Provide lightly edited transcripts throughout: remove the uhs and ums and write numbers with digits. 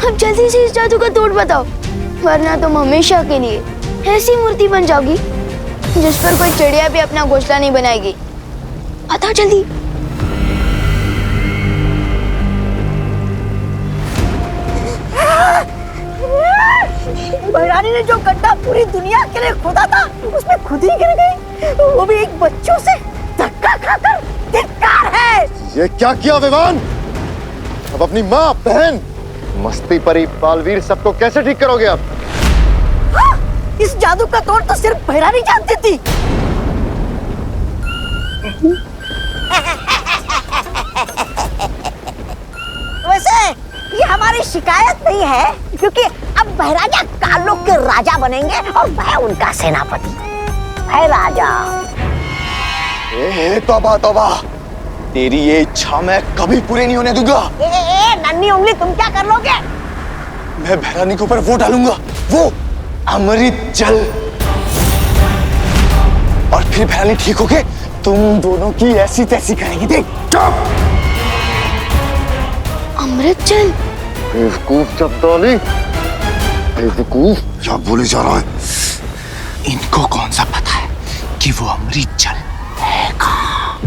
अब जल्दी से इस जादू का तोड़ बताओ, वरना तुम हमेशा के लिए ऐसी मूर्ति बन जाओगी जिस पर कोई चिड़िया भी अपना घोंसला नहीं बनाएगी। बताओ जल्दी। भैरानी ने जो गड्ढा पूरी दुनिया के लिए खोदा था उसमें खुद ही गिर गई, वो भी एक बच्चों से धक्का खाकर। धिक्कार है। ये क्या किया विवान? अब अपनी माँ, बहन, मस्ती परी, बालवीर सबको कैसे ठीक करोगे आप? हाँ, इस जादू का तोड़ तो सिर्फ भैरानी जानती थी। वैसे ये हमारी शिकायत नहीं है, क्योंकि अब भैराजा कालों के राजा बनेंगे और मैं उनका सेनापति। भैराजा। तौबा तौबा, तेरी ये इच्छा मैं कभी पूरी नहीं होने दूंगा। नन्ही उंगली, तुम क्या कर लोगे? मैं भैरानी के ऊपर वो डालूंगा, वो अमृत जल, और फिर भैरानी ठीक होके तुम दोनों की ऐसी तैसी करेगी। देख। चुप। अमृत जल? बेवकूफ चपदौली, बेवकूफ। क्या बोले जा रहा है? इनको कौन सा पता है कि वो अमृत जल है कहाँ?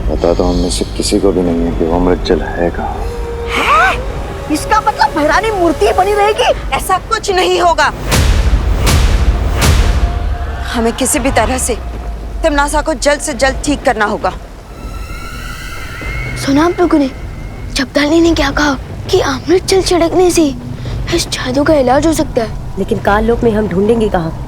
पता तो हम में से किसी को भी नहीं है कि वो अमृत जल है कहाँ। इसका मतलब भैरानी मूर्ति बनी रहेगी? ऐसा कुछ नहीं होगा। हमें किसी भी तरह से तिमनासा को जल्द से जल्द ठीक करना होगा। सुना आप लोगों ने? चपदाली ने क्या कहा कि अमृत जल छिड़कने से इस जादू का इलाज हो सकता है। लेकिन काल लोक में हम ढूंढेंगे कहाँ?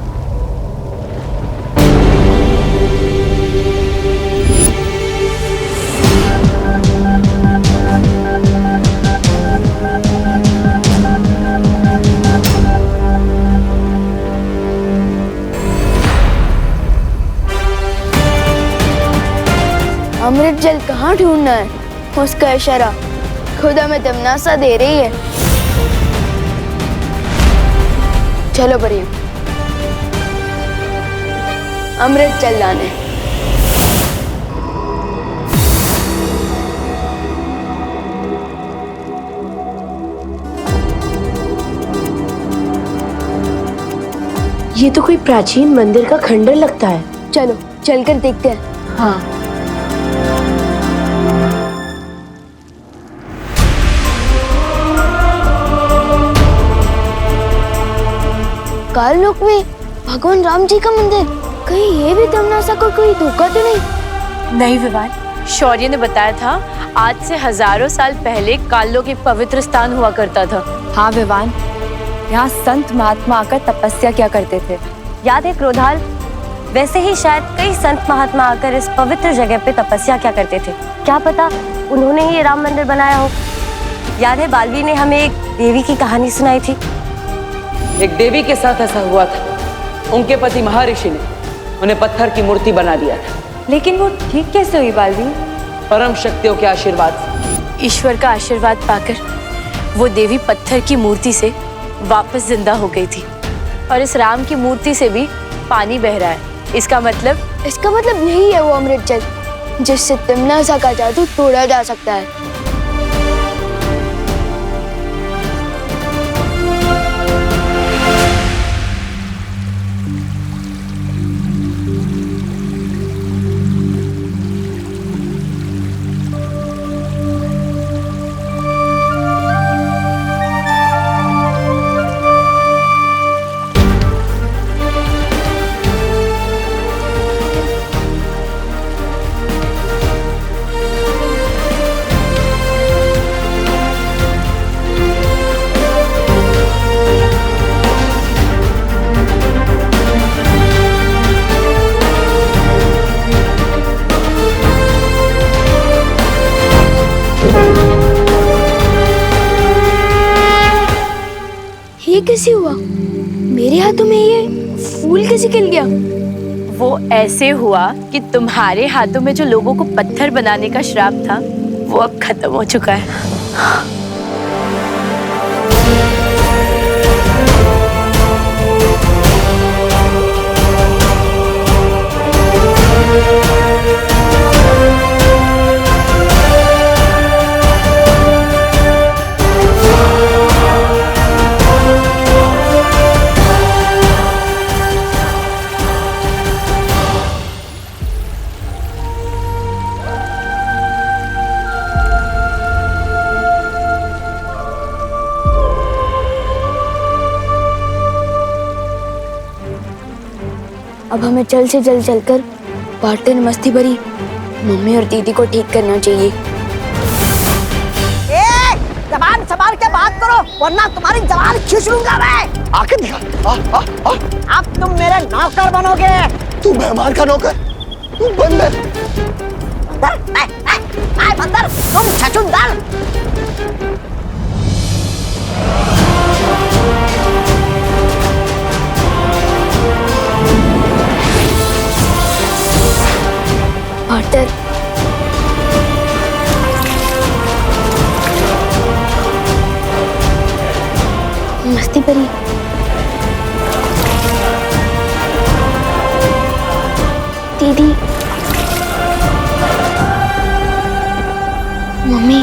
अमृत जल कहाँ ढूंढना है, उसका इशारा खुदा में तिमनासा दे रही है। चलो परियों, अमृत जल लाने। ये तो कोई प्राचीन मंदिर का खंडर लगता है। चलो चलकर देखते हैं। हाँ। काल लोक में भगवान राम जी का मंदिर, कहीं ये भी तिमनासा को कोई धोखा तो नहीं? नहीं विवान, शौर्य ने बताया था आज से हजारों साल पहले काललोक एक पवित्र स्थान हुआ करता था। हाँ विवान, यहाँ संत महात्मा आकर तपस्या किया करते थे। याद है क्रोधाल? वैसे ही शायद कई संत महात्मा आकर इस पवित्र जगह पे तपस्या किया करते थे। क्या पता उन्होंने ही ये राम मंदिर बनाया हो। याद है बालवीर ने हमें एक देवी की कहानी सुनाई थी। एक देवी के साथ ऐसा हुआ था। उनके पति महर्षि ने उन्हें पत्थर की मूर्ति बना दिया था। लेकिन वो ठीक कैसे हुई बालवीर? परम शक्तियों के आशीर्वाद से। ईश्वर का आशीर्वाद पाकर वो देवी पत्थर की मूर्ति से वापस जिंदा हो गई थी, और इस राम की मूर्ति से भी पानी बह रहा है। इसका मतलब यही है वो अमृत जल जिससे तिमनासा का जादू तोड़ा जा सकता है। ये कैसे हुआ? मेरे हाथों में ये फूल कैसे खिल गया? वो ऐसे हुआ कि तुम्हारे हाथों में जो लोगों को पत्थर बनाने का श्राप था वो अब खत्म हो चुका है। अब हमें जल्द से जल्द चलकर पार्टनर मस्ती भरी मम्मी और दीदी को ठीक करना चाहिए। जबान संभाल के बात करो वरना तुम्हारी जबान खींच लूंगा मैं। आके दिखा। अब तुम मेरे नौकर बनोगे। तू मेहमान का नौकर, तू बंदर। बंदर तुम छछूंदर। पार्टनर मस्ती परी दीदी मम्मी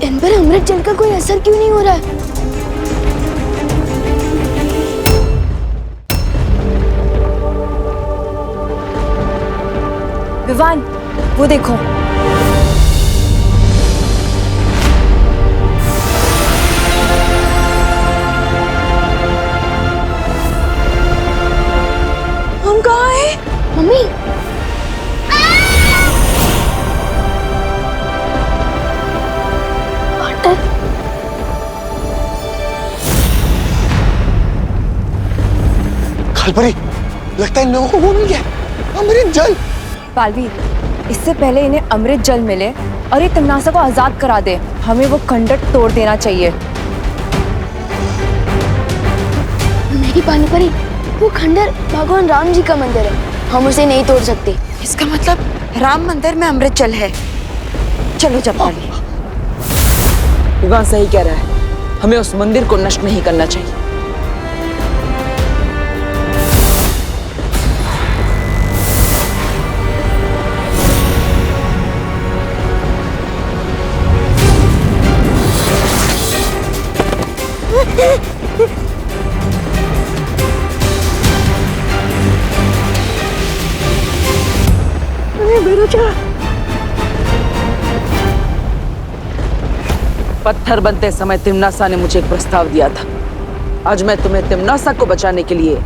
इन पर अमृत जल का कोई असर क्यों नहीं हो रहा है? विवान, वो देखो। हम कहाँ हैं? मम्मी पार्टनर खालपरी, लगता है इन लोगों को वो मिल गया अमृत जल। बालवीर, इससे पहले इन्हें अमृत जल मिले और ये तमनासा को आजाद करा दे, हमें वो खंडर तोड़ देना चाहिए। नहीं पानी परी, वो खंडर भगवान राम जी का मंदिर है, हम उसे नहीं तोड़ सकते। इसका मतलब राम मंदिर में अमृत जल है। चलो जपाली। विवान सही कह रहा है, हमें उस मंदिर को नष्ट नहीं करना चाहिए। पत्थर बनते समय तिमनासा ने मुझे एक प्रस्ताव दिया था। आज मैं तुम्हें तिमनासा को बचाने के लिए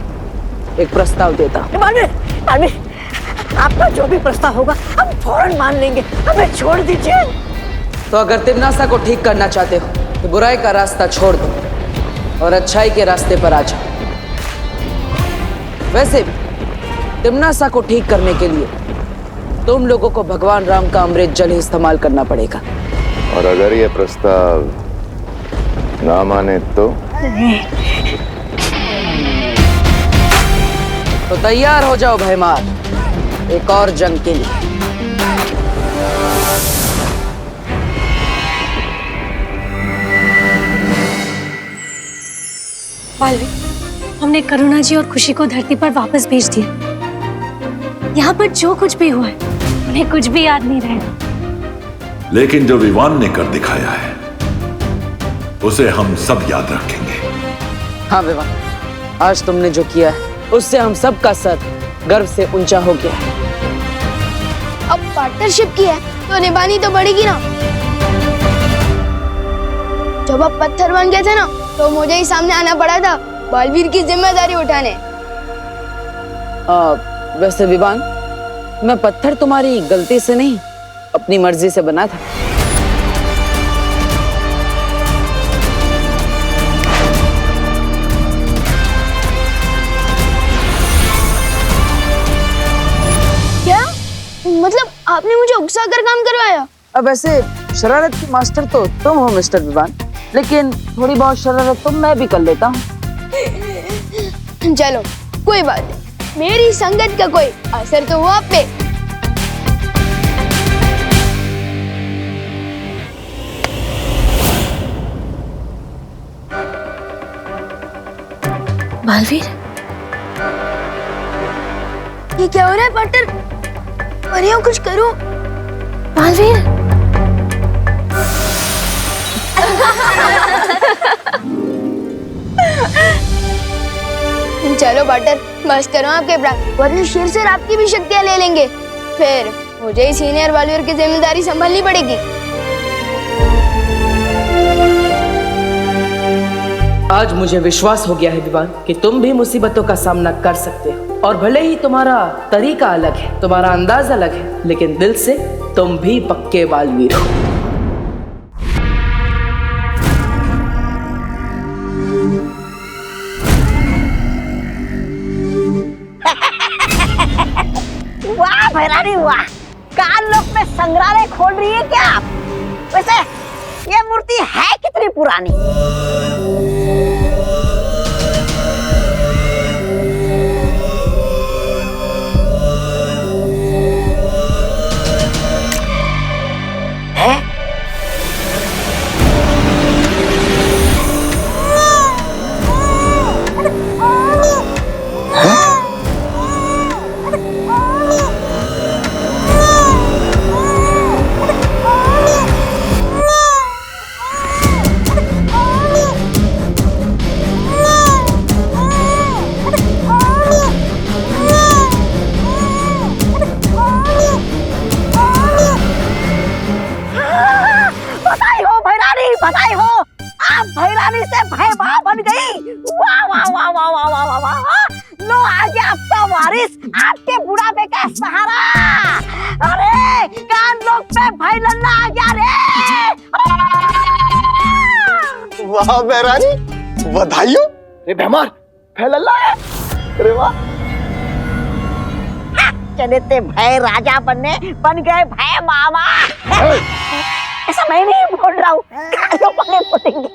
एक प्रस्ताव देता हूं। आपका जो भी प्रस्ताव होगा हम फौरन मान लेंगे, हमें छोड़ दीजिए। तो अगर तिमनासा को ठीक करना चाहते हो तो बुराई का रास्ता छोड़ दो और अच्छाई के रास्ते पर आ जाओ। वैसे भी तिमनासा को ठीक करने के लिए तुम लोगों को भगवान राम का अमृत जल ही इस्तेमाल करना पड़ेगा। और अगर ये प्रस्ताव ना माने तो तैयार हो जाओ भयमार, एक और जंग के लिए। बालवीर, हमने करुणा जी और खुशी को धरती पर वापस भेज दिया। यहाँ पर जो कुछ भी हुआ है उन्हें कुछ भी याद नहीं रहेगा। लेकिन जो विवान ने कर दिखाया है उसे हम सब याद रखेंगे। हाँ विवान, आज तुमने जो किया है उससे हम सब का सर गर्व से ऊंचा हो गया है। अब पार्टनरशिप की है तो निभानी तो पड़ेगी ना। जब आप पत्थर बन गए थे ना तो मुझे ही सामने आना पड़ा था बालवीर की जिम्मेदारी उठाने। वैसे विवान, मैं पत्थर तुम्हारी गलती से नहीं अपनी मर्जी से बना था। क्या मतलब आपने मुझे उकसाकर काम करवाया? अब वैसे शरारत की मास्टर तो तुम हो मिस्टर विवान, लेकिन थोड़ी बहुत शरारत तो मैं भी कर लेता हूँ। चलो कोई बात नहीं, मेरी संगत का कोई असर तो हुआ आप पे। बालवीर, ये क्या हो रहा है पार्टनर? परियों कुछ करो। बालवीर। चलो बटर, बस करो आपके प्राण, वरना शेर सर आपकी भी शक्तियाँ ले लेंगे। फिर मुझे ही सीनियर वालियर की जिम्मेदारी संभालनी पड़ेगी। आज मुझे विश्वास हो गया है विवान कि तुम भी मुसीबतों का सामना कर सकते हो, और भले ही तुम्हारा तरीका अलग है, तुम्हारा अंदाज अलग है, लेकिन दिल से तुम भी पक्के बालवीर हो। वाह भैरानी वाह, काल लोक में संग्रहालय खोल रही है क्या आप? वैसे ये मूर्ति है कितनी पुरानी? है? बधाई हो, आप भैरानी से भयभा बन गई। वाह वाह वाह वाह वाह वाह वाह वाह। लो आ गया आपका वारिस, आपके बुढ़ापे का सहारा। अरे कान लोग पे भाई लल्ला आ गया रे। वाह भैरानी, बधाई हो। अरे भैमार, भै लल्ला है। अरे वाह। चले थे भय राजा बनने, बन गए भय मामा। ऐसा मैं नहीं बोल रहा हूँ, कानों वाले बोलेंगे।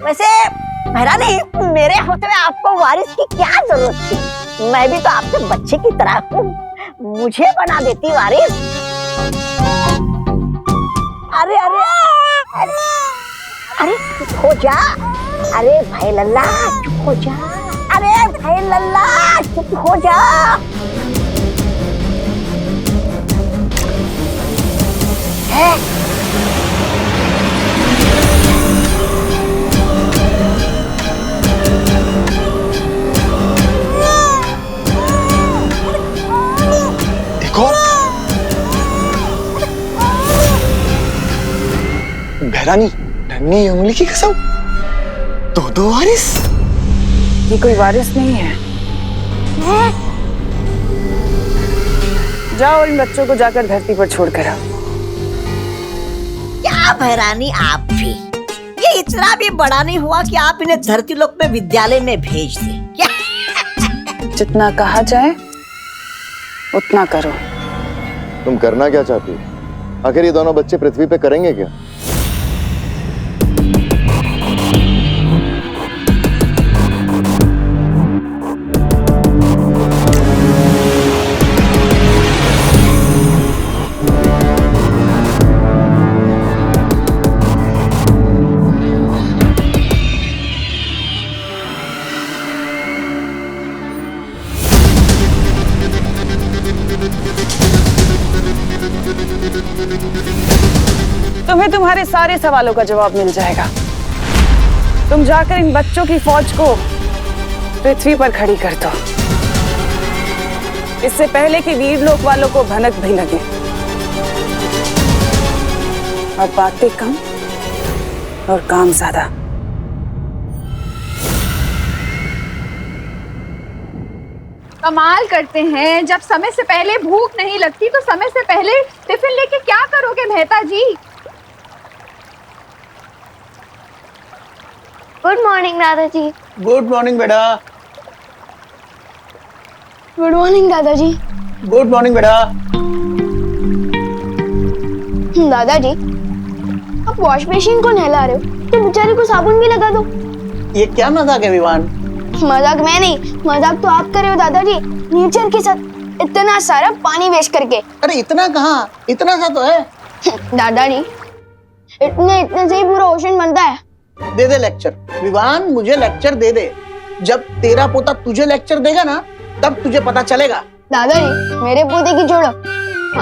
वैसे भैरानी, मेरे होते हुए आपको वारिस की क्या जरूरत थी? मैं भी तो आपके बच्चे की तरह हूँ, मुझे बना देती वारिस। अरे अरे अरे अरे चुप हो जा। अरे भाई लल्ला चुप हो जा। अरे भाई लल्ला चुप हो जा। है? एक और। भैरानी, नन्ही उंगली की कसम, दो वारिस। ये कोई वारिस नहीं है। जाओ इन बच्चों को जाकर धरती पर छोड़कर आओ। क्या भैरानी आप भी, ये इतना भी बड़ा नहीं हुआ कि आप इन्हें धरती लोक में विद्यालय में भेज दें क्या? जितना कहा जाए उतना करो। तुम करना क्या चाहती हो? आखिर ये दोनों बच्चे पृथ्वी पे करेंगे क्या? तुम्हें तुम्हारे सारे सवालों का जवाब मिल जाएगा। तुम जाकर इन बच्चों की फौज को पृथ्वी पर खड़ी कर दो, इससे पहले कि वीर लोक वालों को भनक भी लगे। अब बातें कम और काम ज्यादा। कमाल करते हैं, जब समय से पहले भूख नहीं लगती तो समय से पहले टिफिन लेके क्या करोगे मेहता जी? गुड मॉर्निंग दादाजी। गुड मॉर्निंग बेटा। गुड मॉर्निंग दादाजी। गुड मॉर्निंग बेटा। दादाजी, आप वॉश मशीन को नहला रहे हो तो बेचारी को साबुन भी लगा दो। ये क्या मजाक है विवान? मजाक मैं नहीं, मजाक तो आप कर रहे हो दादाजी, नेचर के साथ इतना सारा पानी वेस्ट करके। अरे इतना कहाँ, इतना सा तो है। दादाजी, इतने से ही पूरा ओशन बनता है। दे दे लेक्चर विवान, मुझे लेक्चर दे दे। जब तेरा पोता तुझे लेक्चर देगा ना, तब तुझे पता चलेगा। दादाजी, मेरे पोते की छोड़ो,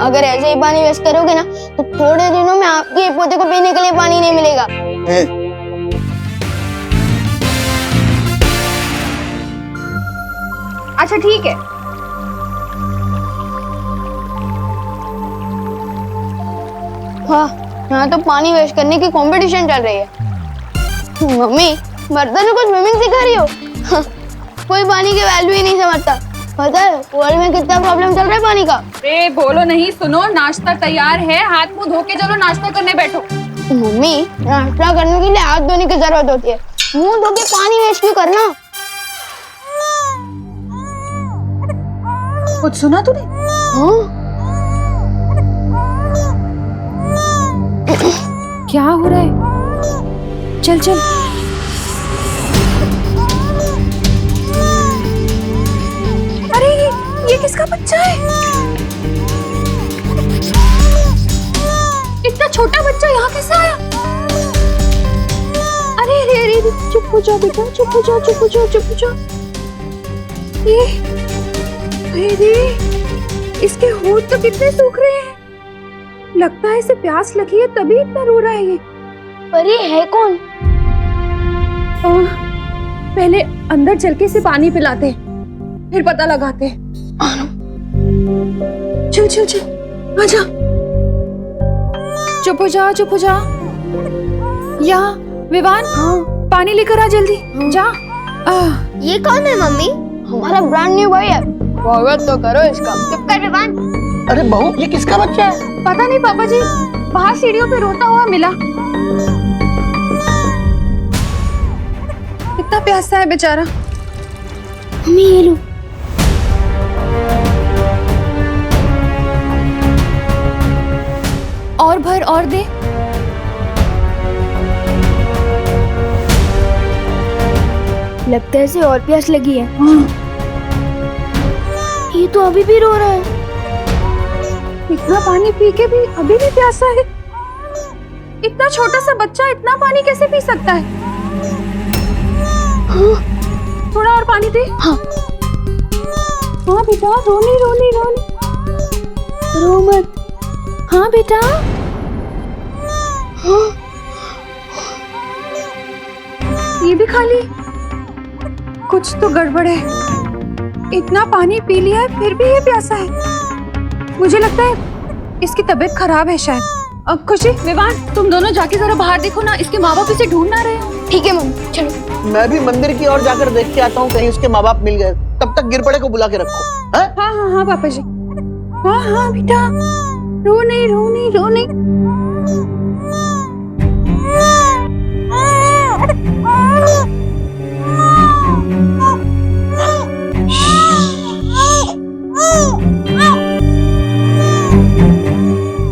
अगर ऐसे ही पानी वेस्ट करोगे ना तो थोड़े दिनों में आपके पोते को पीने के लिए पानी नहीं मिलेगा। अच्छा ठीक है। हाँ, यहाँ तो पानी वेस्ट करने की कंपटीशन चल रही है। मम्मी, बर्तन को स्विमिंग सिखा रही हो? कोई पानी की वैल्यू ही नहीं समझता। पता है वर्ल्ड में कितना प्रॉब्लम चल रहा है पानी का? ए बोलो नहीं, सुनो, नाश्ता तैयार है, हाथ मुंह धो के चलो नाश्ता करने बैठो। मम्मी, नाश्ता करने के लिए हाथ धोने की जरूरत होती है, मुंह धो के पानी वेस्ट क्यों करना? कुछ सुना तूने? हाँ? क्या हो रहा है? चल चल। अरे ये किसका बच्चा है? इतना छोटा बच्चा यहाँ कैसे आया? अरे अरे अरे, चुप हो जाओ बेटा, चुप हो जाओ, चुप हो जाओ, चुप हो जाओ। ये अरे इसके होंठ तो कितने सूख रहे हैं। लगता है इसे प्यास लगी है तभी इतना रो रहा है ये। पर ये है कौन? पहले अंदर चल के इसे पानी पिलाते, फिर पता लगाते। चल चल चल, आजा। चुप हो जा, चुप हो जा। यहाँ विवान, पानी लेकर आ जल्दी। जा। ये कौन है मम्मी? हमारा ब्रांड न्यू बॉय है, स्वागत तो करो इसका। चुप कर विवान। अरे बहू, ये किसका बच्चा है? पता नहीं पापा जी, बाहर सीढ़ियों पे रोता हुआ मिला। कितना प्यासा है बेचारा। मम्मी ये लो। और भर और दे। लगता है इसे और प्यास लगी है। ये तो अभी भी रो रहा है। इतना पानी पी के भी अभी भी प्यासा है। इतना छोटा सा बच्चा इतना पानी कैसे पी सकता है? हाँ। थोड़ा और पानी दे। हाँ। हाँ बेटा, रोनी रोनी रोनी, रो मत। हाँ बेटा। हाँ। ये भी खाली, कुछ तो गड़बड़ है। इतना पानी पी लिया है फिर भी ये प्यासा है। मुझे लगता है इसकी तबीयत खराब है शायद। अब खुशी, विवान, तुम दोनों जाके जरा बाहर देखो ना, इसके माँ बाप इसे ढूंढ ना रहे हैं। ठीक है मम्मी, चलो। मैं भी मंदिर की ओर जाकर देख के आता हूँ, कहीं उसके माँ बाप मिल गए। तब तक गिरपड़े को बुला के रखो। हाँ हाँ हाँ पापा जी। हाँ हाँ बेटा, रो नहीं रो नहीं रो नहीं।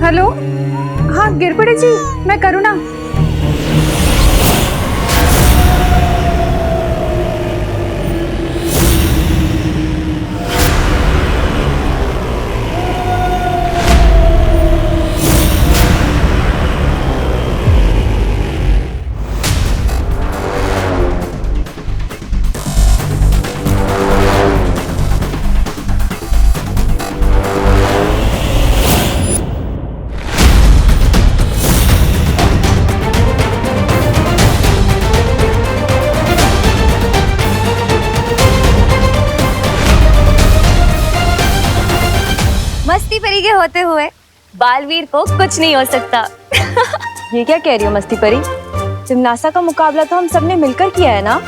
हेलो, हाँ गिरपड़े जी, मैं करुणा। मस्ती परी के होते हुए बालवीर को कुछ नहीं हो सकता। ये क्या कह रही हो मस्ती परी? जिम्नास्टा का मुकाबला तो हम सबने मिलकर किया है ना।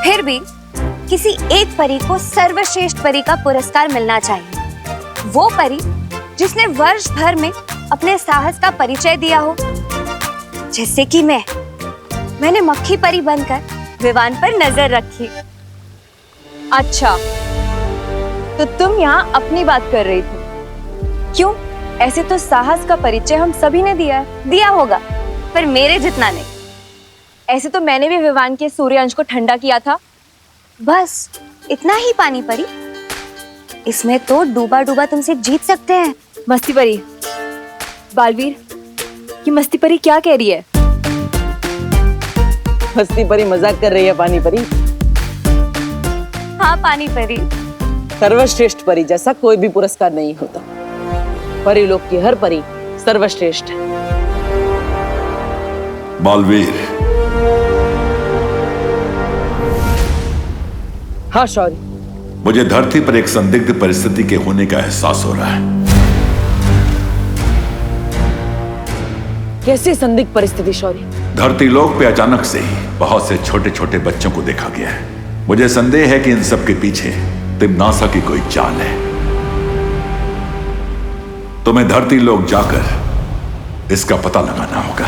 फिर भी किसी एक परी को सर्वश्रेष्ठ परी का पुरस्कार मिलना चाहिए। वो परी जिसने वर्ष भर में अपने साहस का परिचय दिया हो, जैसे कि मैंने मक्खी परी बनकर विवान पर नजर रखी। अच्छा, तो तुम यहाँ अपनी बात कर रही थी। क्यों? ऐसे तो साहस का परिचय हम सभी ने दिया होगा, पर मेरे जितना नहीं। ऐसे तो मैंने भी विवान के सूर्यांश को ठंडा किया था। बस इतना ही पानी परी, इसमें तो डूबा डूबा तुमसे जीत सकते हैं। मस्ती परी, बालवीर, ये मस्ती परी क्या कह रही है? मस्ती परी मजाक कर रही है पानी परी। हाँ पानी परी, सर्वश्रेष्ठ परी जैसा कोई भी पुरस्कार नहीं होता। परी लोग की हर परी सर्वश्रेष्ठ है। बालवीर, हाँ शौर्य। मुझे धरती पर एक संदिग्ध परिस्थिति के होने का एहसास हो रहा है। कैसी संदिग्ध परिस्थिति शौर्य? धरती लोक पे अचानक से ही बहुत से छोटे छोटे बच्चों को देखा गया है। मुझे संदेह है कि इन सब के पीछे तिम्नासा की कोई चाल है। तुम्हें धरती लोक जाकर इसका पता लगाना होगा।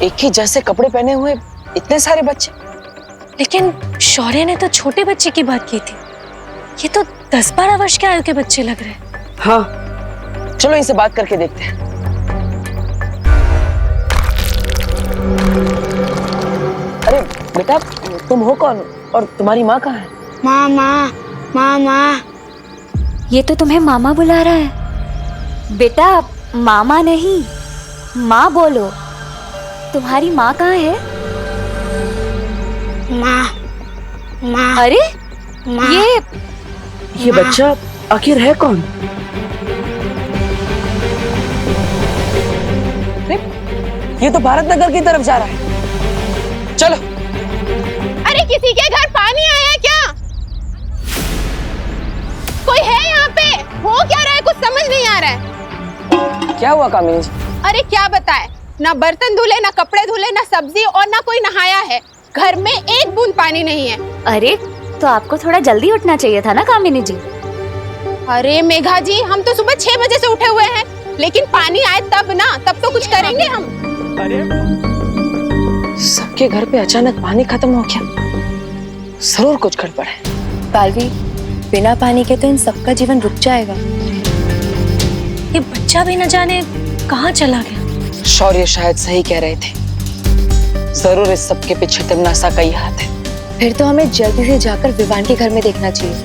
एक ही जैसे कपड़े पहने हुए इतने सारे बच्चे। लेकिन शौर्य ने तो छोटे बच्चे की बात की थी। ये तो 10-12 वर्ष के आयु के बच्चे लग रहे हैं। हाँ, चलो इनसे बात करके देखते हैं। अरे बेटा, तुम हो कौन और तुम्हारी माँ कहाँ है? मामा। ये तो तुम्हें मामा बुला रहा है। बेटा मामा नहीं, माँ बोलो। तुम्हारी माँ कहाँ है? माँ। अरे ये बच्चा आखिर है कौन? अरे, ये तो भारत नगर की तरफ जा रहा है। चलो। अरे किसी के घर पानी आया है क्या? कोई है यहाँ पे? हो क्या रहा है? कुछ समझ नहीं आ रहा है। क्या हुआ कामिनी जी? अरे क्या बताए, ना बर्तन धुले, ना कपड़े धुले, ना सब्जी और ना कोई नहाया है। घर में एक बूंद पानी नहीं है। अरे तो आपको थोड़ा जल्दी उठना चाहिए था ना कामिनी जी। अरे मेघा जी, हम तो सुबह 6 बजे से उठे हुए हैं, लेकिन पानी आए तब ना, तब तो कुछ करेंगे हम। सबके घर पे अचानक पानी खत्म हो गया। जरूर कुछ गड़बड़ है। बालवी, बिना पानी के तो इन सबका जीवन रुक जाएगा। ये बच्चा भी न जाने कहाँ चला गया। शौर्य शायद सही कह रहे थे। जरूर इस सब के पीछे तिम्नासा का ही हाथ है। फिर तो हमें जल्दी से जाकर विवान के घर में देखना चाहिए।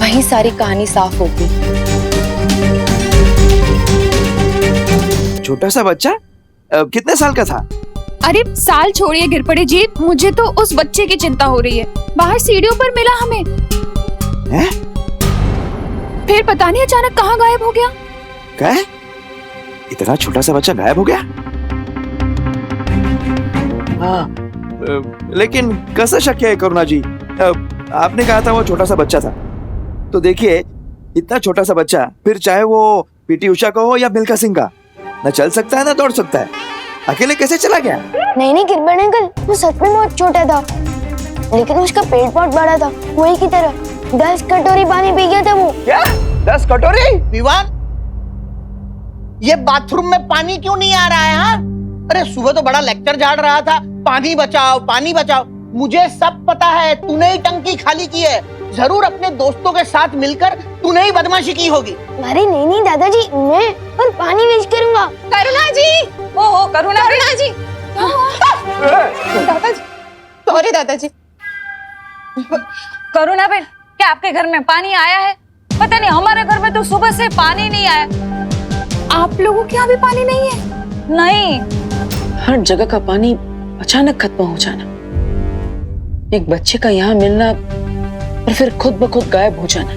वहीं सारी कहानी साफ होगी। छोटा सा बच्चा कितने साल का था? अरे साल छोड़िए गिरपड़े जी, मुझे तो उस बच्चे की चिंता हो रही है। बाहर सीढ़ियों पर मिला हमें। हैं? फिर पता नहीं अचानक कहाँ गायब हो गया। क्या है? इतना छोटा सा बच्चा गायब हो गया? हाँ, लेकिन कैसे शक्य है करुणा जी? आपने कहा था वो छोटा सा बच्चा था, तो देखिए इतना छोटा सा बच्चा, फिर चाहे वो पीटी उषा का हो या मिल्खा सिंह का, न चल सकता है ना दौड़ सकता है। अकेले कैसे चला गया? नहीं गिरबड़ अंकल, वो सच में बहुत छोटा था, लेकिन उसका पेट बहुत बड़ा था, वही की तरह 10 कटोरी पानी पी गया था वो। क्या? 10 कटोरी? विवान, ये बाथरूम में पानी क्यों नहीं आ रहा है? हाँ, अरे सुबह तो बड़ा लेक्चर झाड़ रहा था, पानी बचाओ पानी बचाओ। मुझे सब पता है, तूने ही टंकी खाली की है। जरूर अपने दोस्तों के साथ मिलकर तूने ही बदमाशी की होगी। अरे नहीं दादाजी, मैं और पानी वेस्ट करूंगा। करुणा जी, ओहो करुणा जी। दादाजी, सॉरी दादाजी। करुणा बेन, क्या आपके घर में पानी आया है? पता नहीं, हमारे घर में तो सुबह से पानी नहीं आया। आप लोगों के यहाँ भी पानी नहीं है? नहीं। हर जगह का पानी अचानक खत्म हो जाना, एक बच्चे का यहाँ मिलना और फिर खुद ब खुद गायब हो जाना,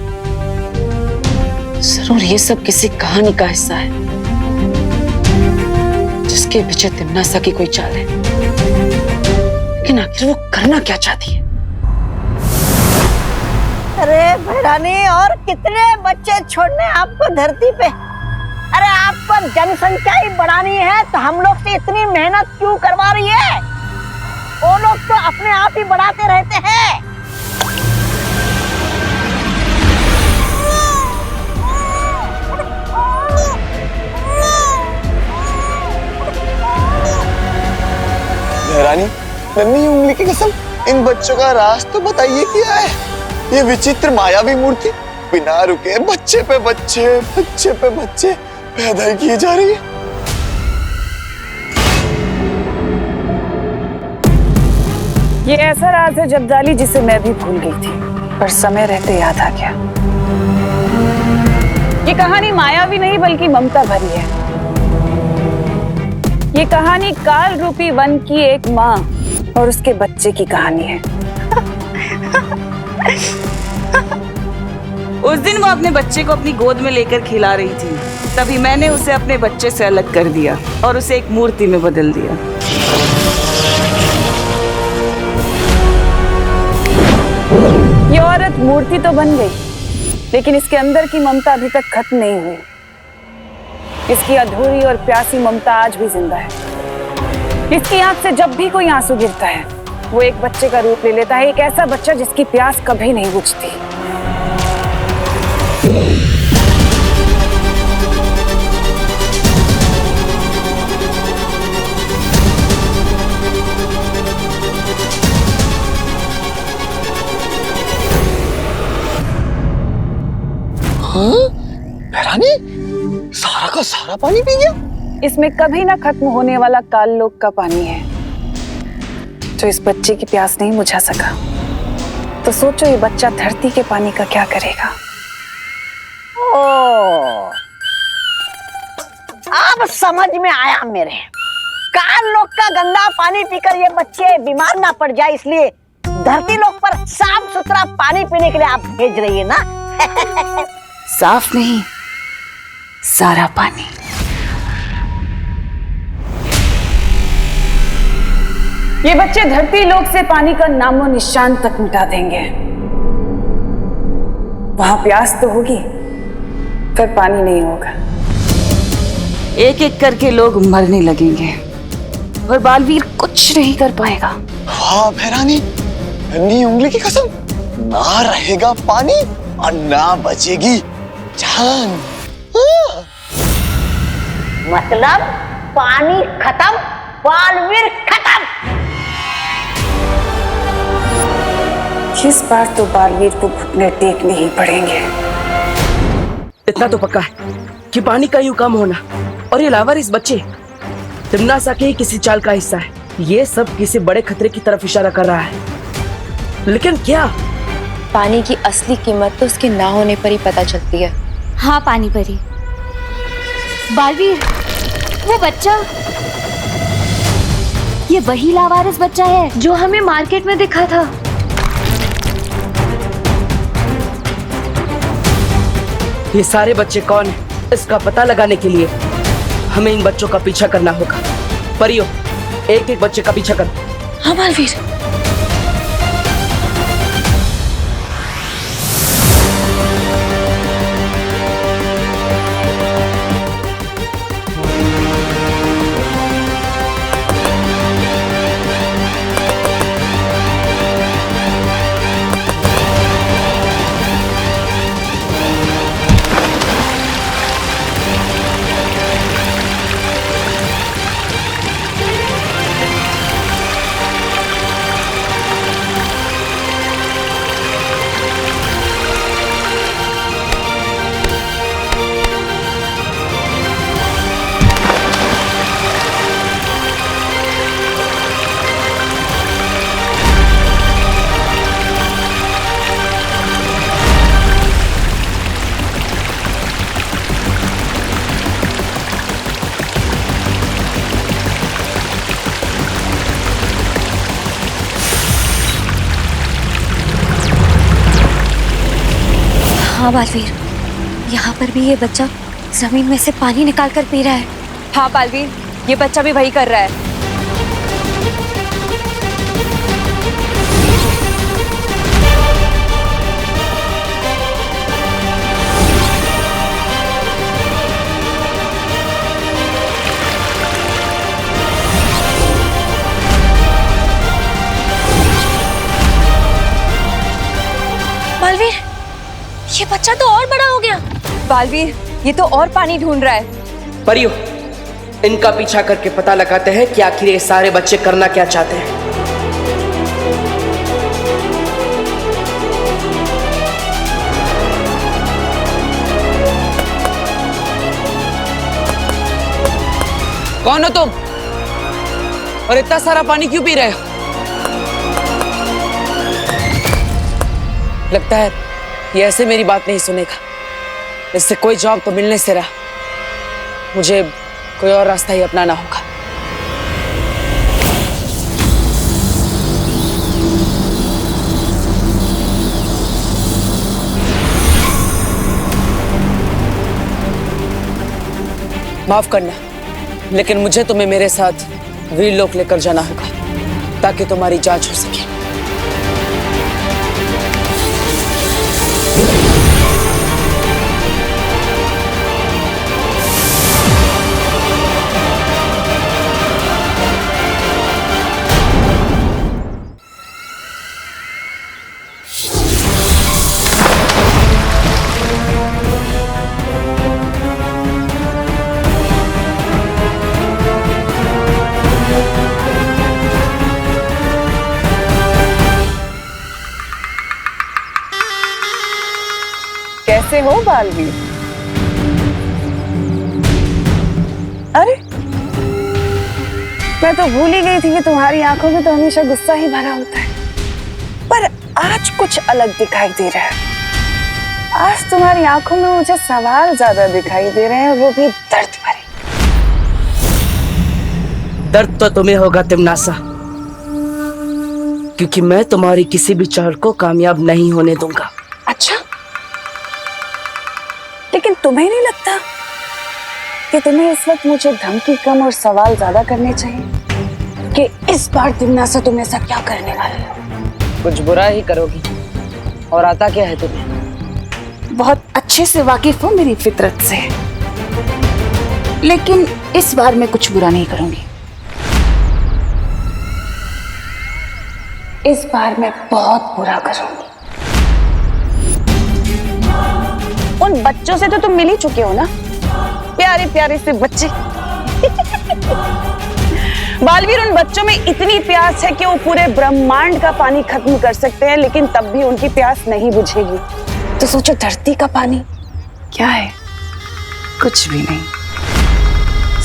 जरूर ये सब किसी कहानी का हिस्सा है, जिसके पीछे तिम्नासा की कोई चाल है। लेकिन आखिर वो करना क्या चाहती है? अरे भैरानी, और कितने बच्चे छोड़ने आपको धरती पे? अरे आपको जनसंख्या ही बढ़ानी है तो हम लोग से इतनी मेहनत क्यों करवा रही है? वो लोग तो अपने आप ही बढ़ाते रहते हैं। रानी, नन्ही उंगली की कसम, इन बच्चों का राज तो बताइए क्या है? ये विचित्र मायावी मूर्ति बिना रुके बच्चे पे बच्चे पैदा किए जा रही है। ये ऐसा राज है जगदाली जिसे मैं भी भूल गई थी, पर समय रहते याद आ गया। ये कहानी मायावी नहीं बल्कि ममता भरी है। ये कहानी काल रूपी वन की एक माँ और उसके बच्चे की कहानी है। उस दिन वो अपने बच्चे को अपनी गोद में लेकर खिला रही थी, तभी मैंने उसे अपने बच्चे से अलग कर दिया और उसे एक मूर्ति में बदल दिया। ये औरत मूर्ति तो बन गई, लेकिन इसके अंदर की ममता अभी तक खत्म नहीं हुई। इसकी अधूरी और प्यासी ममता आज भी जिंदा है। इसकी आंख से जब भी कोई आंसू गिरता है, वो एक बच्चे का रूप ले लेता है, एक ऐसा बच्चा जिसकी प्यास कभी नहीं बुझती। भैरानी, सारा का सारा पानी पी गया? इसमें कभी ना खत्म होने वाला काललोक का पानी है, जो इस बच्चे की प्यास नहीं बुझा सका। तो सोचो ये बच्चा धरती के पानी का क्या करेगा। ओ, अब समझ में आया मेरे। काल लोक का गंदा पानी पीकर ये बच्चे बीमार ना पड़ जाए, इसलिए धरती लोक पर साफ सुथरा पानी पीने के लिए आप भेज रही है ना। साफ नहीं, सारा पानी। ये बच्चे धरती लोक से पानी का नामो निशान तक मिटा देंगे। वहां प्यास तो होगी, पर पानी नहीं होगा। एक एक करके लोग मरने लगेंगे और बालवीर कुछ नहीं कर पाएगा। वाह भैरानी, नन्ही उंगली की कसम, ना रहेगा पानी और ना बचेगी जान। मतलब पानी खत्म, बालवीर खत्म। इस बार तो बालवीर को घुटने टेकने ही पड़ेंगे। इतना तो पक्का है कि पानी का यूं कम होना और ये लावारिस बच्चे तिमनासा के ही किसी चाल का हिस्सा है। ये सब किसी बड़े खतरे की तरफ इशारा कर रहा है, लेकिन क्या? पानी की असली कीमत तो उसके ना होने पर ही पता चलती है। हाँ पानी परी, बालवीर, वो बच्चा, ये वही लावारिस बच्चा है जो हमें मार्केट में दिखा था। ये सारे बच्चे कौन हैं? इसका पता लगाने के लिए हमें इन बच्चों का पीछा करना होगा। परियो, एक एक बच्चे का पीछा करो। हाँ बालवीर। हाँ बालवीर, यहाँ पर भी ये बच्चा जमीन में से पानी निकाल कर पी रहा है। हाँ बालवीर, ये बच्चा भी वही कर रहा है। बालवीर, ये बच्चा तो और बड़ा हो गया। बालवीर, ये तो और पानी ढूंढ रहा है। परियो, इनका पीछा करके पता लगाते हैं कि आखिर ये सारे बच्चे करना क्या चाहते हैं। कौन हो तुम और इतना सारा पानी क्यों पी रहे हो? लगता है ये ऐसे मेरी बात नहीं सुनेगा। इससे कोई जवाब तो मिलने से रहा। मुझे कोई और रास्ता ही अपनाना होगा। माफ करना, लेकिन मुझे तुम्हें मेरे साथ वीरलोक लेकर जाना होगा ताकि तुम्हारी जांच हो सके। कैसे हो बालवीर? अरे मैं तो भूल ही गई थी कि तुम्हारी आंखों में तो हमेशा गुस्सा ही भरा होता है, पर आज कुछ अलग दिखाई दे रहा है। आज तुम्हारी आंखों में मुझे सवाल ज्यादा दिखाई दे रहे हैं, वो भी दर्द भरे। दर्द तो तुम्हें होगा तिमनासा, क्योंकि मैं तुम्हारी किसी भी चाल को कामयाब नहीं होने दूंगा। अच्छा, लेकिन तुम्हें नहीं लगता कि तुम्हें इस वक्त मुझे धमकी कम और सवाल ज्यादा करने चाहिए कि इस बार तिमनासा तुम ऐसा क्या करने वाले हो? कुछ बुरा ही करोगी, और आता क्या है तुम्हें? बहुत अच्छे से वाकिफ हो मेरी फितरत से, लेकिन इस बार मैं कुछ बुरा नहीं करूंगी। इस बार मैं बहुत बुरा करूंगी। उन बच्चों से तो तुम मिल ही चुके हो ना, प्यारे प्यारे से बच्चे। बालवीर, उन बच्चों में इतनी प्यास है कि वो पूरे ब्रह्मांड का पानी खत्म कर सकते हैं, लेकिन तब भी उनकी प्यास नहीं बुझेगी। तो सोचो, धरती का पानी क्या है? कुछ भी नहीं।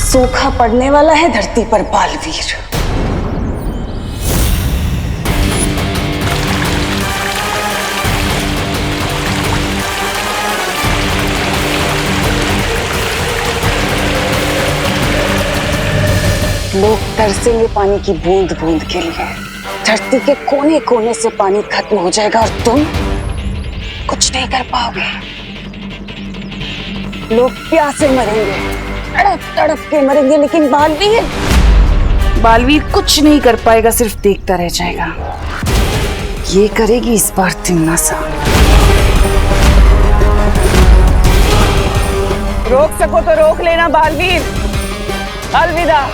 सूखा पड़ने वाला है धरती पर बालवीर। लोग तरसेंगे पानी की बूंद बूंद के लिए। धरती के कोने कोने से पानी खत्म हो जाएगा और तुम कुछ नहीं कर पाओगे। लोग प्यासे मरेंगे, तड़प तड़प के मरेंगे, लेकिन बालवीर कुछ नहीं कर पाएगा, सिर्फ देखता रह जाएगा। ये करेगी इस बार तिमनासा। रोक सको तो रोक लेना बालवीर। अलविदा।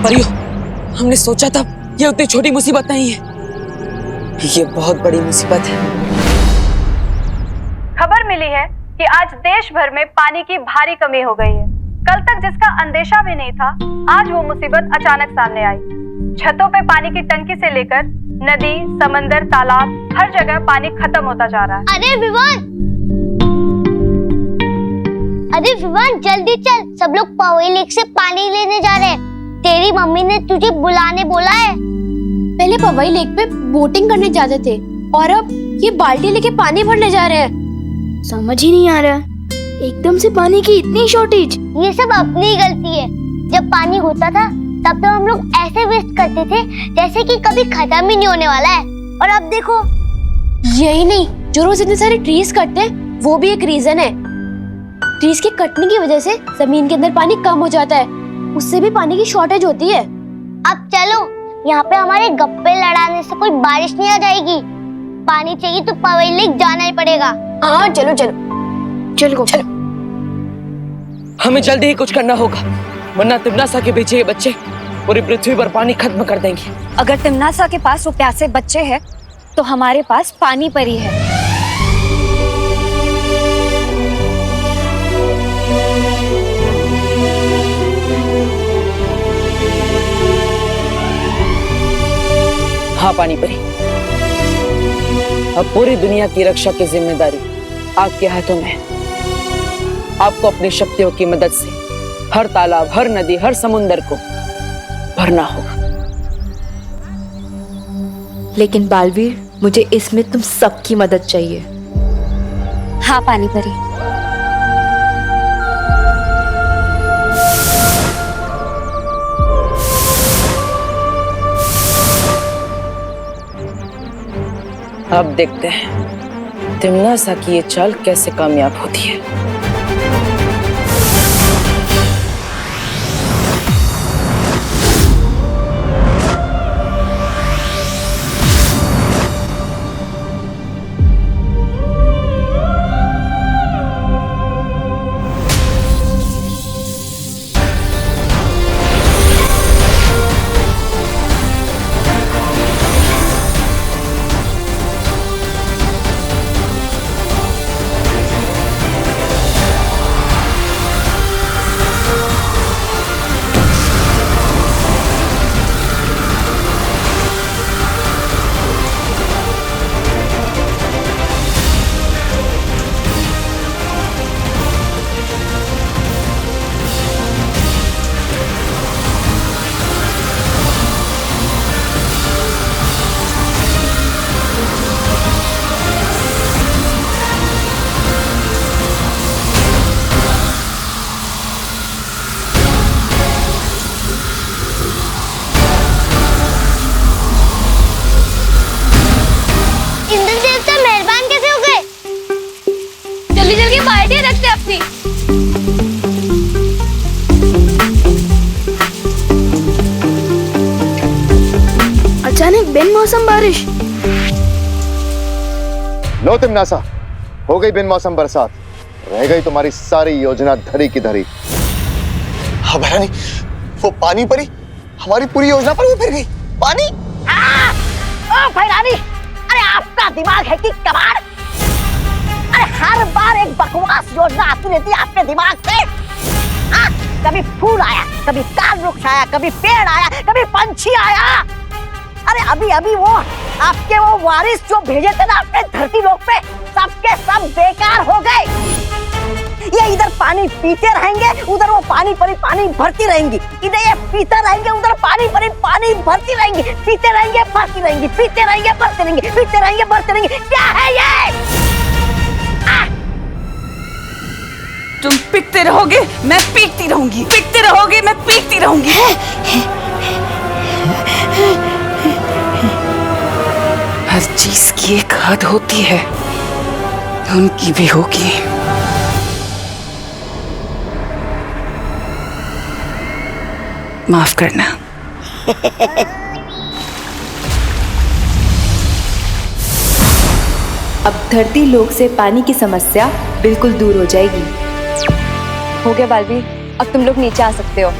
परियो, हमने सोचा था ये उतनी छोटी मुसीबत नहीं है, ये बहुत बड़ी मुसीबत है। खबर मिली है कि आज देश भर में पानी की भारी कमी हो गई है। कल तक जिसका अंदेशा भी नहीं था, आज वो मुसीबत अचानक सामने आई। छतों पे पानी की टंकी से लेकर नदी, समंदर, तालाब, हर जगह पानी खत्म होता जा रहा है। अरे विवान, जल्दी चल, सब लोग पवेली लेक से पानी लेने जा रहे हैं। तेरी मम्मी ने तुझे बुलाने बोला है। पहले पवई लेक पे बोटिंग करने जाते थे और अब ये बाल्टी लेके पानी भरने जा रहे हैं। समझ ही नहीं आ रहा, एकदम से पानी की इतनी शॉर्टेज। ये सब अपनी ही गलती है। जब पानी होता था तब तो हम लोग ऐसे वेस्ट करते थे जैसे कि कभी खत्म ही नहीं होने वाला है, और अब देखो। यही नहीं, जो रोज इतने सारे ट्रीज कटते हैं वो भी एक रीजन है। ट्रीज के कटने की वजह से जमीन के अंदर पानी कम हो जाता है, उससे भी पानी की शॉर्टेज होती है। अब चलो, यहाँ पे हमारे गप्पे लड़ाने से कोई बारिश नहीं आ जाएगी। पानी चाहिए तो पवेली लेक जाना ही पड़ेगा। हाँ चलो चलो चलो चलो। हमें जल्दी ही कुछ करना होगा, वरना तिमनासा के पीछे ये बच्चे पूरी पृथ्वी पर पानी खत्म कर देंगे। अगर तिमनासा के पास वो प्यासे बच्चे हैं, तो हमारे पास पानी परी है। हाँ पानी परी, अब पूरी दुनिया की रक्षा की जिम्मेदारी आपके हाथों में है। आपको अपनी शक्तियों की मदद से हर तालाब, हर नदी, हर समुंदर को भरना होगा। लेकिन बालवीर, मुझे इसमें तुम सबकी मदद चाहिए। हाँ पानी परी। अब देखते हैं तिमनासा की ये चाल कैसे कामयाब होती है। अचानक बेमौसम बारिश। लो तिमनासा, हो गई बिन मौसम बरसात, रह गई तुम्हारी सारी योजना धरी की धरी। हाँ भैरानी, वो पानी परी हमारी पूरी योजना पर भी फिर गई। पानी ओ भैरानी, अरे आपका दिमाग है कि कबाड़? अरे हर बार एक बकवास योजना आती रहती है आपके दिमाग पे। कभी फूल आया, कभी काल वृक्ष आया, कभी पेड़ आया, कभी पंछी आया। अरे अभी अभी वो आपके वो वारिस जो भेजे थे ना अपने धरती लोक पे, सबके सब बेकार हो गए। ये इधर पानी पीते रहेंगे, उधर वो पानी परी पानी भरती रहेंगी। इधर ये पीते रहेंगे, उधर पानी परी पानी भरती रहेंगी। पीते रहेंगे, भरती रहेंगी, पीते रहेंगे, भरते रहेंगे, पीते रहेंगे, भरते रहेंगे। क्या है ये? तुम पीकते रहोगे, मैं पीकती रहूंगी। पीकते रहोगे, मैं पीकती रहूंगी। हर चीज की एक हद होती है, उनकी भी होगी। माफ करना। अब धरती लोक से पानी की समस्या बिल्कुल दूर हो जाएगी। हो गया बालवी, अब तुम लोग नीचे आ सकते हो।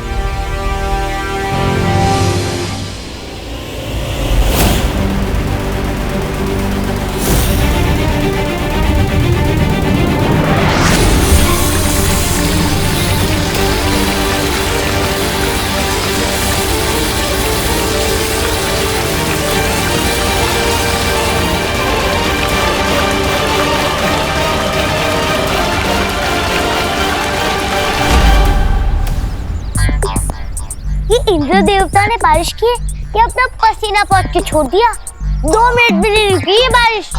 इंद्र देवता ने बारिश की या अपना पसीना पहुंच के छोड़ दिया। 2 मिनट भी नहीं रुकी ये बारिश।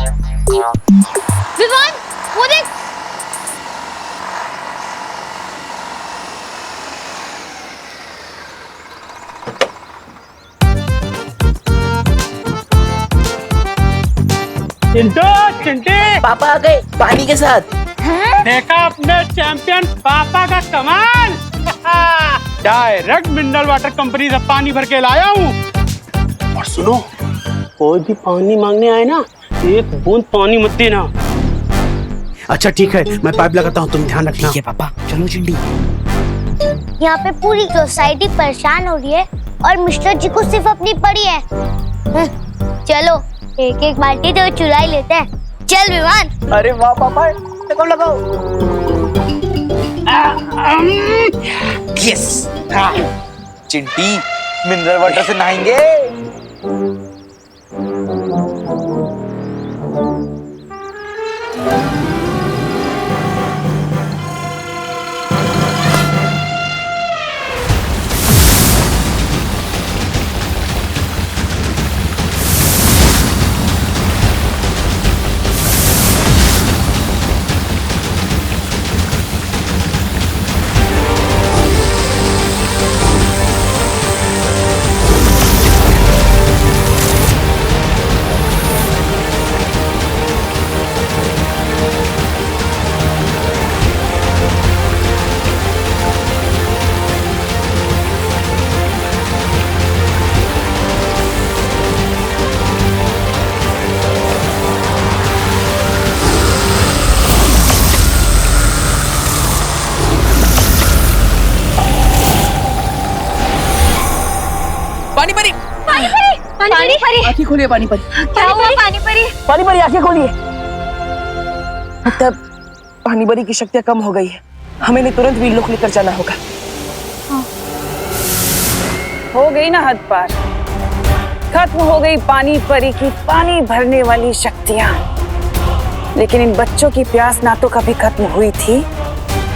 विवान, वो देख। चिंटे पापा आ गए पानी के साथ। देखा अपने चैंपियन पापा का कमाल। डायरेक्ट मिनरल वाटर कंपनी से पानी भर के लाया हूँ। और सुनो, कोई भी पानी मांगने आए ना, एक बूंद पानी मत देना। अच्छा ठीक है, मैं पाइप लगाता हूँ, तुम ध्यान रखना। ठीक है पापा, चलो चिंटी। यहाँ पे पूरी सोसाइटी परेशान हो रही है और मिस्टर जी को सिर्फ अपनी पड़ी है। चलो एक एक बाल्टी तो चुरा लेते हैं। चल विमान। अरे वाह पापा, लगाओ लगाओ। यस, चिंटी मिनरल वाटर से नहाएंगे। पानी परी, पानी परी, पानी परी। आंखें खोलिए पानी परी। क्या हुआ पानी परी? पानी परी आंखें खोलिए। मतलब पानी परी की शक्तियाँ कम हो गई है, हमें इन्हें तुरंत वीरलोक लेकर जाना होगा। हो गई ना हद पार, खत्म हो गई पानी परी की पानी भरने वाली शक्तियाँ। लेकिन इन बच्चों की प्यास ना तो कभी खत्म हुई थी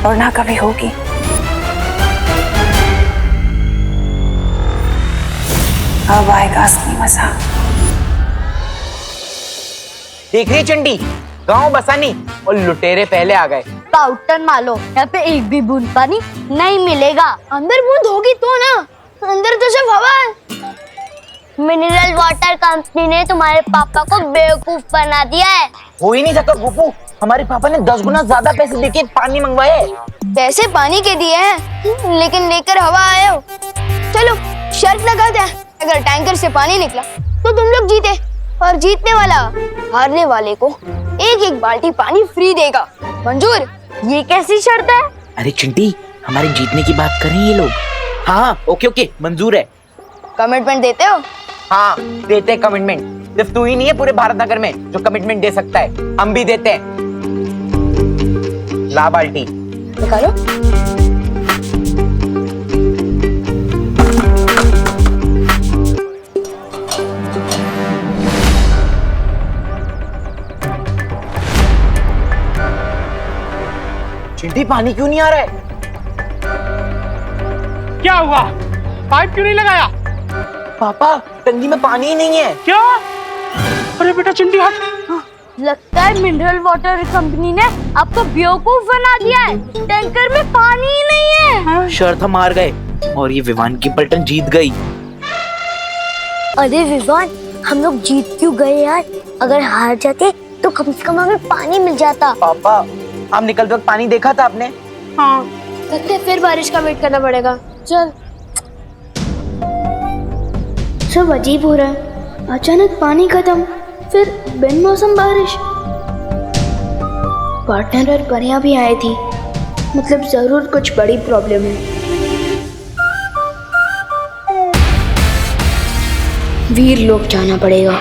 और ना कभी होगी। अब आएगा असली मजा। देख रही चंडी, गांव बसानी और लुटेरे पहले आ गए। पाउडर मारो, यहाँ पे एक भी बूंद पानी नहीं मिलेगा। अंदर बूंद होगी तो ना, अंदर तो सिर्फ हवा है। मिनरल वाटर कंपनी ने तुम्हारे पापा को बेवकूफ बना दिया है। हो ही नहीं सकता गोपू, हमारे पापा ने 10 गुना ज्यादा पैसे देके पानी मंगवाए। पैसे पानी के दिए हैं, लेकिन लेकर हवा आए हो। चलो शर्त लगाते हैं, अगर टैंकर से पानी निकला तो तुम लोग जीते और जीतने वाला हारने वाले को एक एक बाल्टी पानी फ्री देगा। मंजूर? ये कैसी शर्त है? अरे चिंटी, हमारे जीतने की बात कर रहे हैं ये लोग। हाँ ओके ओके, मंजूर है। कमिटमेंट देते हो? हाँ देते हैं कमिटमेंट। सिर्फ तू ही नहीं है पूरे भारत नगर में जो कमिटमेंट दे सकता है, हम भी देते हैं। ला बाल्टी निकालो। चिंटी पानी क्यों नहीं आ रहा है? क्या हुआ? पाइप क्यों नहीं लगाया? पापा टंकी में पानी ही नहीं है। क्या? अरे बेटा चिंटी हट। लगता है मिनरल वाटर कंपनी ने आपको बेवकूफ बना दिया है। टैंकर में पानी ही नहीं है। शर्त हम हार गए और ये विवान की पलटन जीत गई। अरे विवान, हम लोग जीत क्यों गए यार? अगर हार जाते तो कम से कम हमें पानी मिल जाता। पापा हम निकलते वक्त पानी देखा था आपने? हाँ। लगता है फिर बारिश का वेट करना पड़ेगा। चल। सब अजीब हो रहा है, अचानक पानी खत्म, फिर बिन मौसम बारिश। पार्टनर और परियां भी आई थी, मतलब जरूर कुछ बड़ी प्रॉब्लम है। वीर लोग जाना पड़ेगा।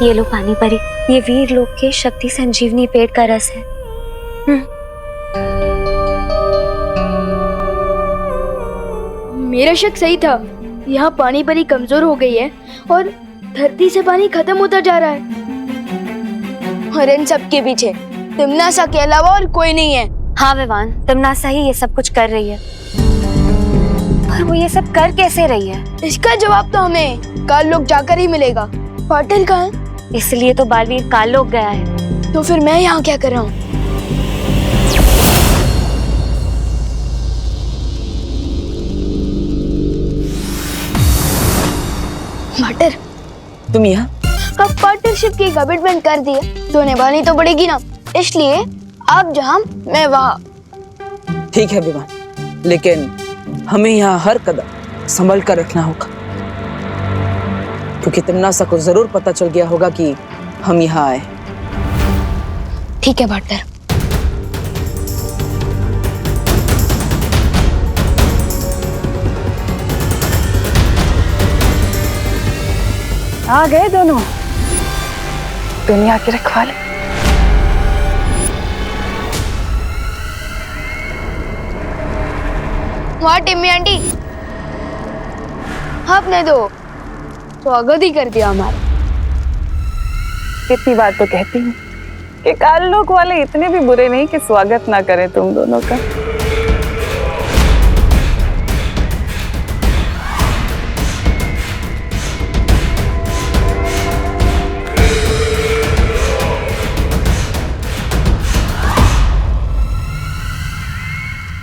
ये लो पानी परी, ये वीर लोक के शक्ति संजीवनी पेड़ का रस है। मेरा शक सही था, यहाँ पानी परी कमजोर हो गई है और धरती से पानी खत्म होता जा रहा है। और इन सब के पीछे तिमनासा के अलावा और कोई नहीं है। हाँ विवान, तिमनासा ही ये सब कुछ कर रही है। पर वो ये सब कर कैसे रही है? इसका जवाब तो हमें काल लोक जाकर ही मिलेगा। पाटिल कहाँ है? इसलिए तो बालवीर काल लोक गया है। तो फिर मैं यहाँ क्या कर रहा हूँ? पाटर, तुम यहाँ? अब पार्टनरशिप की कमिटमेंट कर दी है तो निभानी तो पड़ेगी ना, इसलिए आप जहाँ मैं वहाँ। ठीक है विवान, लेकिन हमें यहाँ हर कदम संभल कर रखना होगा, क्योंकि तिमनासा को जरूर पता चल गया होगा कि हम यहाँ आए। ठीक है पार्टनर। आ गए दोनों दुनिया के रखवाले। वाह टिम्मी आंटी, आपने तो स्वागत ही कर दिया हमारा। कितनी बार तो कहती हूँ कि काल लोक वाले इतने भी बुरे नहीं कि स्वागत ना करें तुम दोनों का।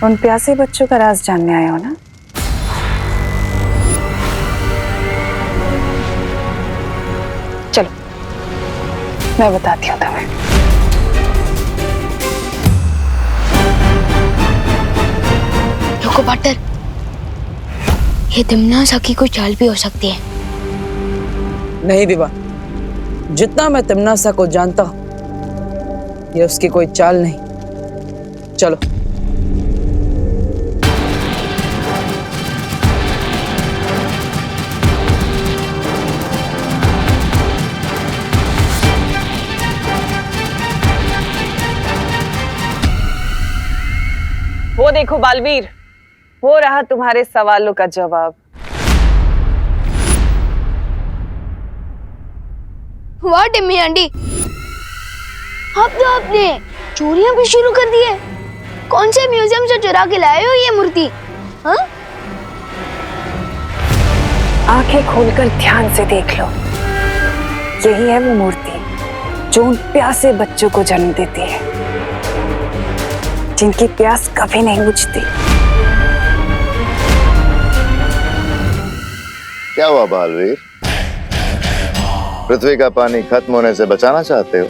उन प्यासे बच्चों का राज जानने आए हो ना? चलो मैं बताती हूँ तुम्हें। रुको पार्टनर, ये तिमनासा की कोई चाल भी हो सकती है। नहीं विवान, जितना मैं तिमनासा को जानता हूँ ये उसकी कोई चाल नहीं। चलो। वो देखो बालवीर, वो रहा तुम्हारे सवालों का जवाब। वाह टिम्मी आंटी, अब तो आपने चोरियां भी शुरू कर दी है। कौन से म्यूजियम से चुरा के लाए हो ये मूर्ति? हाँ? आंखें खोलकर ध्यान से देख लो, यही है वो मूर्ति जो उन प्यासे बच्चों को जन्म देती है, जिनकी प्यास कभी नहीं बुझती। क्या हुआ बालवीर, पृथ्वी का पानी खत्म होने से बचाना चाहते हो?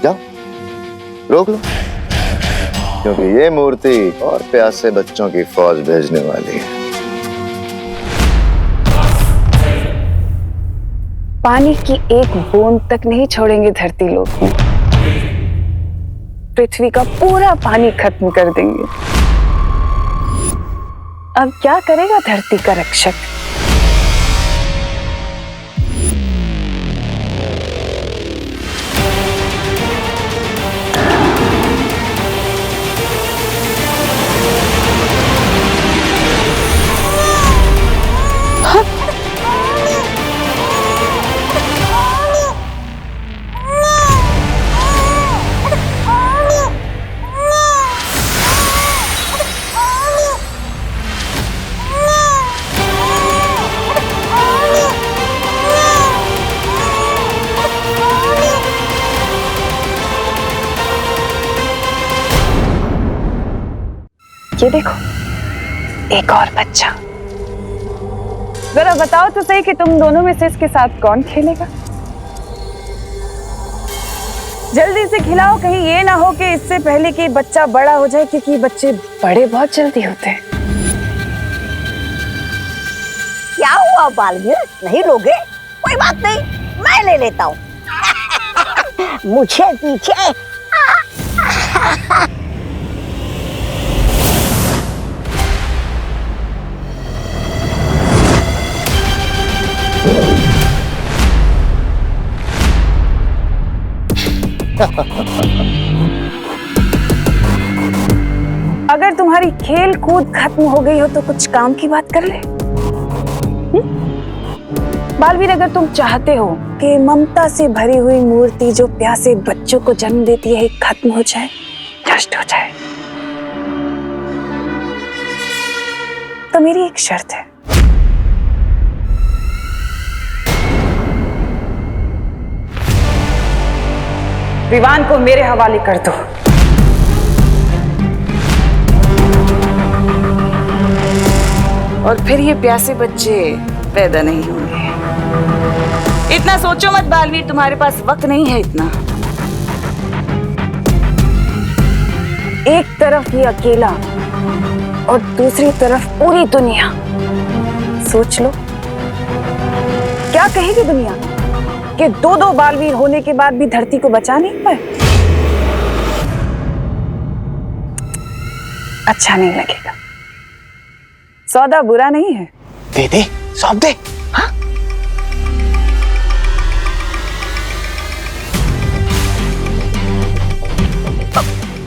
जाओ रोक लो। क्योंकि ये मूर्ति और प्यासे बच्चों की फौज भेजने वाली है। पानी की एक बूंद तक नहीं छोड़ेंगे धरती लोक में। पृथ्वी का पूरा पानी खत्म कर देंगे। अब क्या करेगा धरती का रक्षक? ये देखो, एक और बच्चा। जरा बताओ तो सही कि तुम दोनों में से इसके साथ कौन खेलेगा? जल्दी से खिलाओ, कहीं ये ना हो कि इससे पहले कि बच्चा बड़ा हो जाए, क्योंकि बच्चे बड़े बहुत जल्दी होते हैं। क्या हुआ बालवीर, नहीं लोगे? कोई बात नहीं, मैं ले लेता हूँ। मुझे पीछे। अगर तुम्हारी खेल कूद खत्म हो गई हो तो कुछ काम की बात कर ले। बालवीर, अगर तुम चाहते हो कि ममता से भरी हुई मूर्ति जो प्यासे बच्चों को जन्म देती है खत्म हो जाए, नष्ट हो जाए, तो मेरी एक शर्त है। विवान को मेरे हवाले कर दो। और फिर ये प्यासे बच्चे पैदा नहीं होंगे। इतना सोचो मत बालवीर, तुम्हारे पास वक्त नहीं है इतना। एक तरफ ये अकेला और दूसरी तरफ पूरी दुनिया। सोच लो, क्या कहेगी दुनिया कि दो बालवीर होने के बाद भी धरती को बचा नहीं पाए? अच्छा नहीं लगेगा। सौदा बुरा नहीं है। दे दे, सौंप दे। हाँ?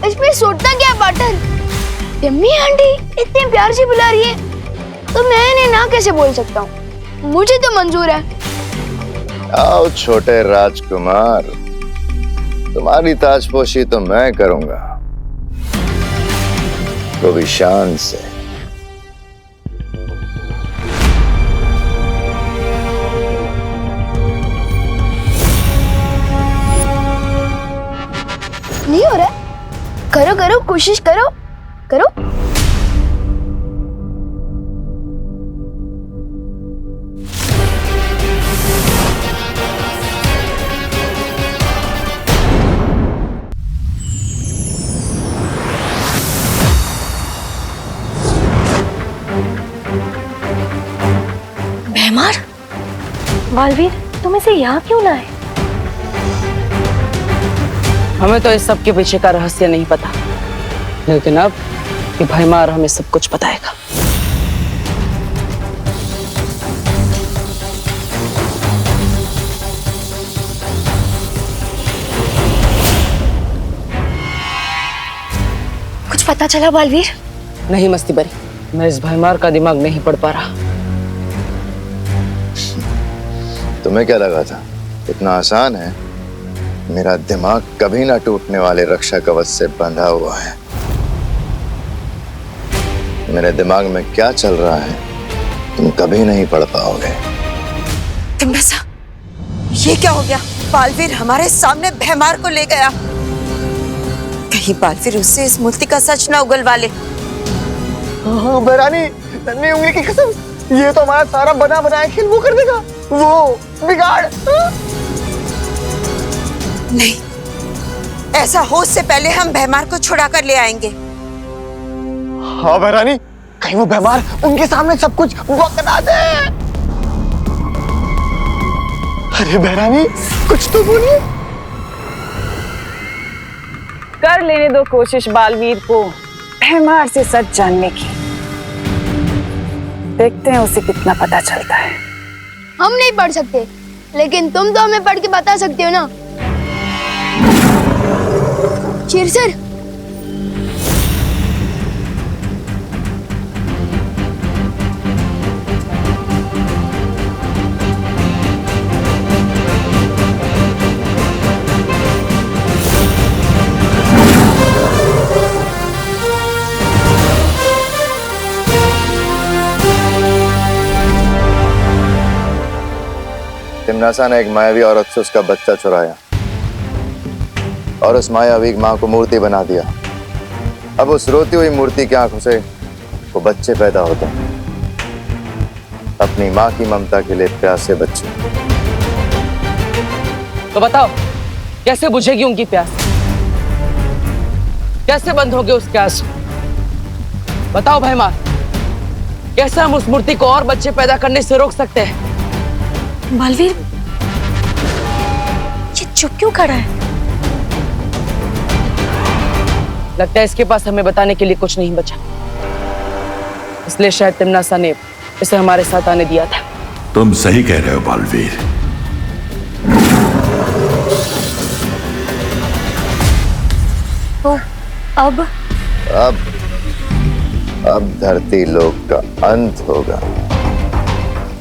इसमें सोचता क्या बटन? यम्मी आंटी इतने प्यार से बुला रही है तो मैं इन्हें ना कैसे बोल सकता हूँ? मुझे तो मंजूर है। आओ छोटे राजकुमार, तुम्हारी ताजपोशी तो मैं करूंगा, वो भी शान से। नहीं हो रहा? करो करो, कोशिश करो करो। भैमार, बालवीर, तुम इसे यहाँ क्यों लाए? हमें तो इस सब के पीछे का रहस्य नहीं पता, लेकिन अब ये भैमार हमें सब कुछ बताएगा। कुछ पता चला बालवीर? नहीं मस्ती बरी, मैं इस भैमार का दिमाग नहीं पढ़ पा रहा। तुम्हें क्या लगा था इतना आसान है? मेरा दिमाग कभी ना टूटने वाले रक्षा कवच से बंधा हुआ है। मेरे दिमाग में क्या चल रहा है तुम कभी नहीं पढ़ पाओगे। तिम्बसा, ये क्या हो गया? बालवीर हमारे सामने भैमार को ले गया। कहीं बालवीर उससे इस मूर्ति का सच ना उगलवा ले। बहरानी, नन्ही उंगली की कसम, ये तो हमारा सारा बना बनाया खेल वो कर देगा, वो बिगाड़। नहीं, ऐसा हो उससे पहले हम भैमार को छुड़ा कर ले आएंगे। हाँ बहरानी, कहीं वो बीमार उनके सामने सब कुछ बकना दे। अरे बहरानी कुछ तो बोलिए। कर लेने दो कोशिश बालवीर को भैमार से सच जानने की। देखते हैं उसे कितना पता चलता है। हम नहीं पढ़ सकते, लेकिन तुम तो हमें पढ़ के बता सकते हो ना। शेर सर, तिमनासा ने एक मायावी औरत से उसका बच्चा चुराया और उस मायावी मां को मूर्ति बना दिया। अब उस रोती हुई मूर्ति की आंखों से वो बच्चे पैदा होते हैं, अपनी मां की ममता के लिए प्यासे बच्चे। तो बताओ कैसे बुझेगी उनकी प्यास, कैसे बंद होगे उसके आंसू? बताओ भैमार, कैसे हम उस मूर्ति को और बच्चे पैदा करने से रोक सकते हैं? बालवीर, ये चुप क्यों खड़ा है? लगता है इसके पास हमें बताने के लिए कुछ नहीं बचा, इसलिए शायद तिमनासा ने इसे हमारे साथ आने दिया था। तुम सही कह रहे हो बालवीर। तो अब धरती लोक का अंत होगा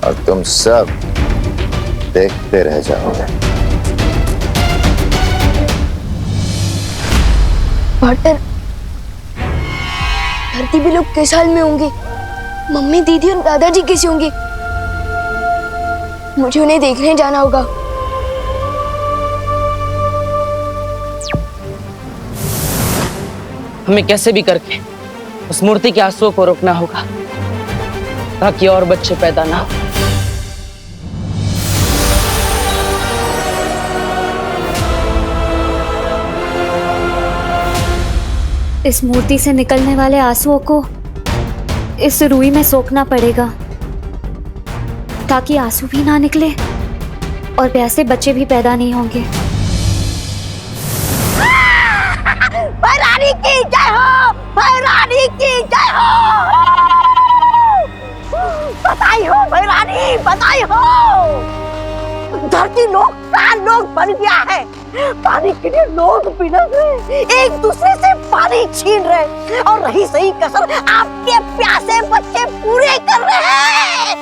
और तुम सब देखते रह जाओगे। पार्टनर, धरती भी लोग किस हाल में होंगे? मम्मी, दीदी और दादाजी कैसे होंगे? मुझे उन्हें देखने जाना होगा। हमें कैसे भी करके उस मूर्ति के आंसुओं को रोकना होगा ताकि और बच्चे पैदा ना हो। इस मूर्ति से निकलने वाले आंसुओं को इस रुई में सोखना पड़ेगा ताकि आंसू भी ना निकले और प्यासे बच्चे भी पैदा नहीं होंगे। भैरानी की जय हो, भैरानी की जय हो। बधाई हो भैरानी, बधाई हो। धरती लोग का लोग बन गया है। पानी के लिए लोग बिलख रहे, एक दूसरे से पानी छीन रहे और रही सही कसर आपके प्यासे बच्चे पूरे कर रहे हैं।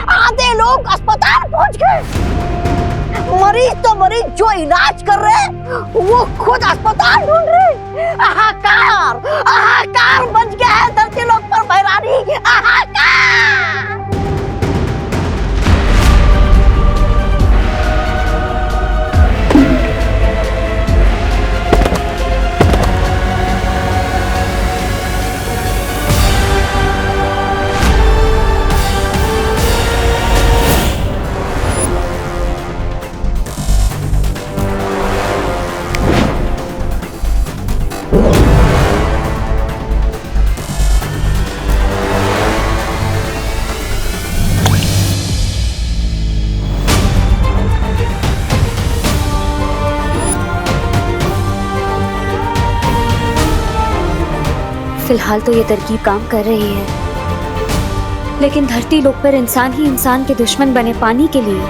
आधे लोग अस्पताल पहुंच गए। मरीज तो मरीज जो इलाज कर रहे वो खुद अस्पताल ढूंढ रहे। हाहाकार, हाहाकार बच गया है धरती लोक पर भैरानी, हाहाकार। फिलहाल तो ये तरकीब काम कर रही है, लेकिन धरती लोक पर इंसान ही इंसान के दुश्मन बने पानी के लिए।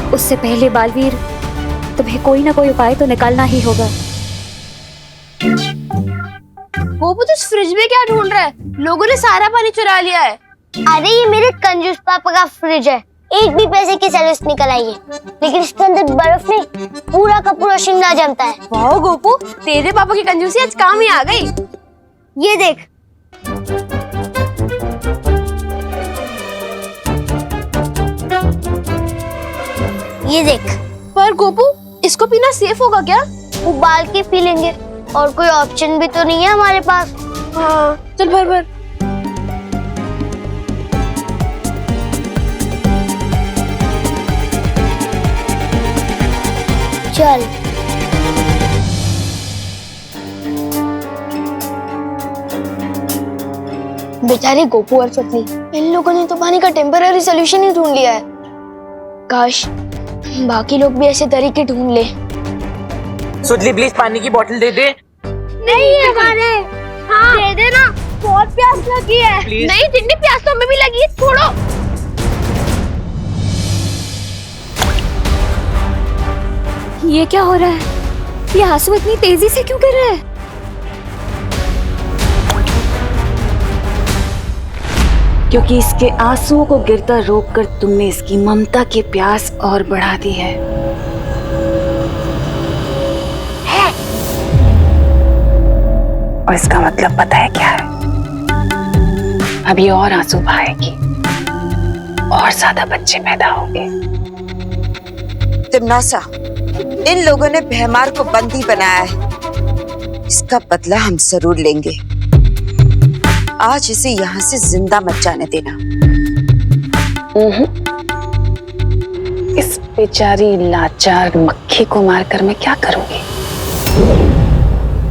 उससे पहले बालवीर, तुम्हें कोई ना कोई उपाय तो निकालना ही होगा। गोपू, तो फ्रिज में क्या ढूंढ रहा है? लोगों ने सारा पानी चुरा लिया है। अरे ये मेरे कंजूस पापा का फ्रिज है, एक भी पैसे की सर्विस निकल आई है, लेकिन इसके अंदर बर्फ नहीं, पूरा का पूरा शिमला जमता है। वाह गोपू, तेरे पापा की कंजूसी आज काम ही आ गई। ये देख, ये देख। पर गोपू, इसको पीना सेफ होगा क्या? उबाल के पी लेंगे, और कोई ऑप्शन भी तो नहीं है हमारे पास। हाँ, चल भर भर। चल। बेचारे गोपू और सतली, इन लोगों ने तो पानी का टेम्पररी सोल्यूशन ही ढूंढ लिया है। काश बाकी लोग भी ऐसे तरीके ढूंढ ले। सुतली प्लीज पानी की बोतल दे दे। नहीं है हमारे। हाँ दे देना, बहुत प्यास लगी है। Please. नहीं जितनी प्यास तो हमें भी लगी है, छोड़ो। ये क्या हो रहा है? ये आंसू इतनी तेजी से क्यों गिर रहे हैं? क्योंकि इसके आंसुओं को गिरता रोककर तुमने इसकी ममता की प्यास और बढ़ा दी है। और इसका मतलब पता है क्या है? अभी और आंसू बहाएगी और ज्यादा बच्चे पैदा होंगे। तिमनासा, इन लोगों ने भैमार को बंदी बनाया है। इसका बदला हम जरूर लेंगे। आज इसे यहाँ से जिंदा मत जाने देना। इस बेचारी लाचार मक्खी को मारकर मैं क्या करूंगी?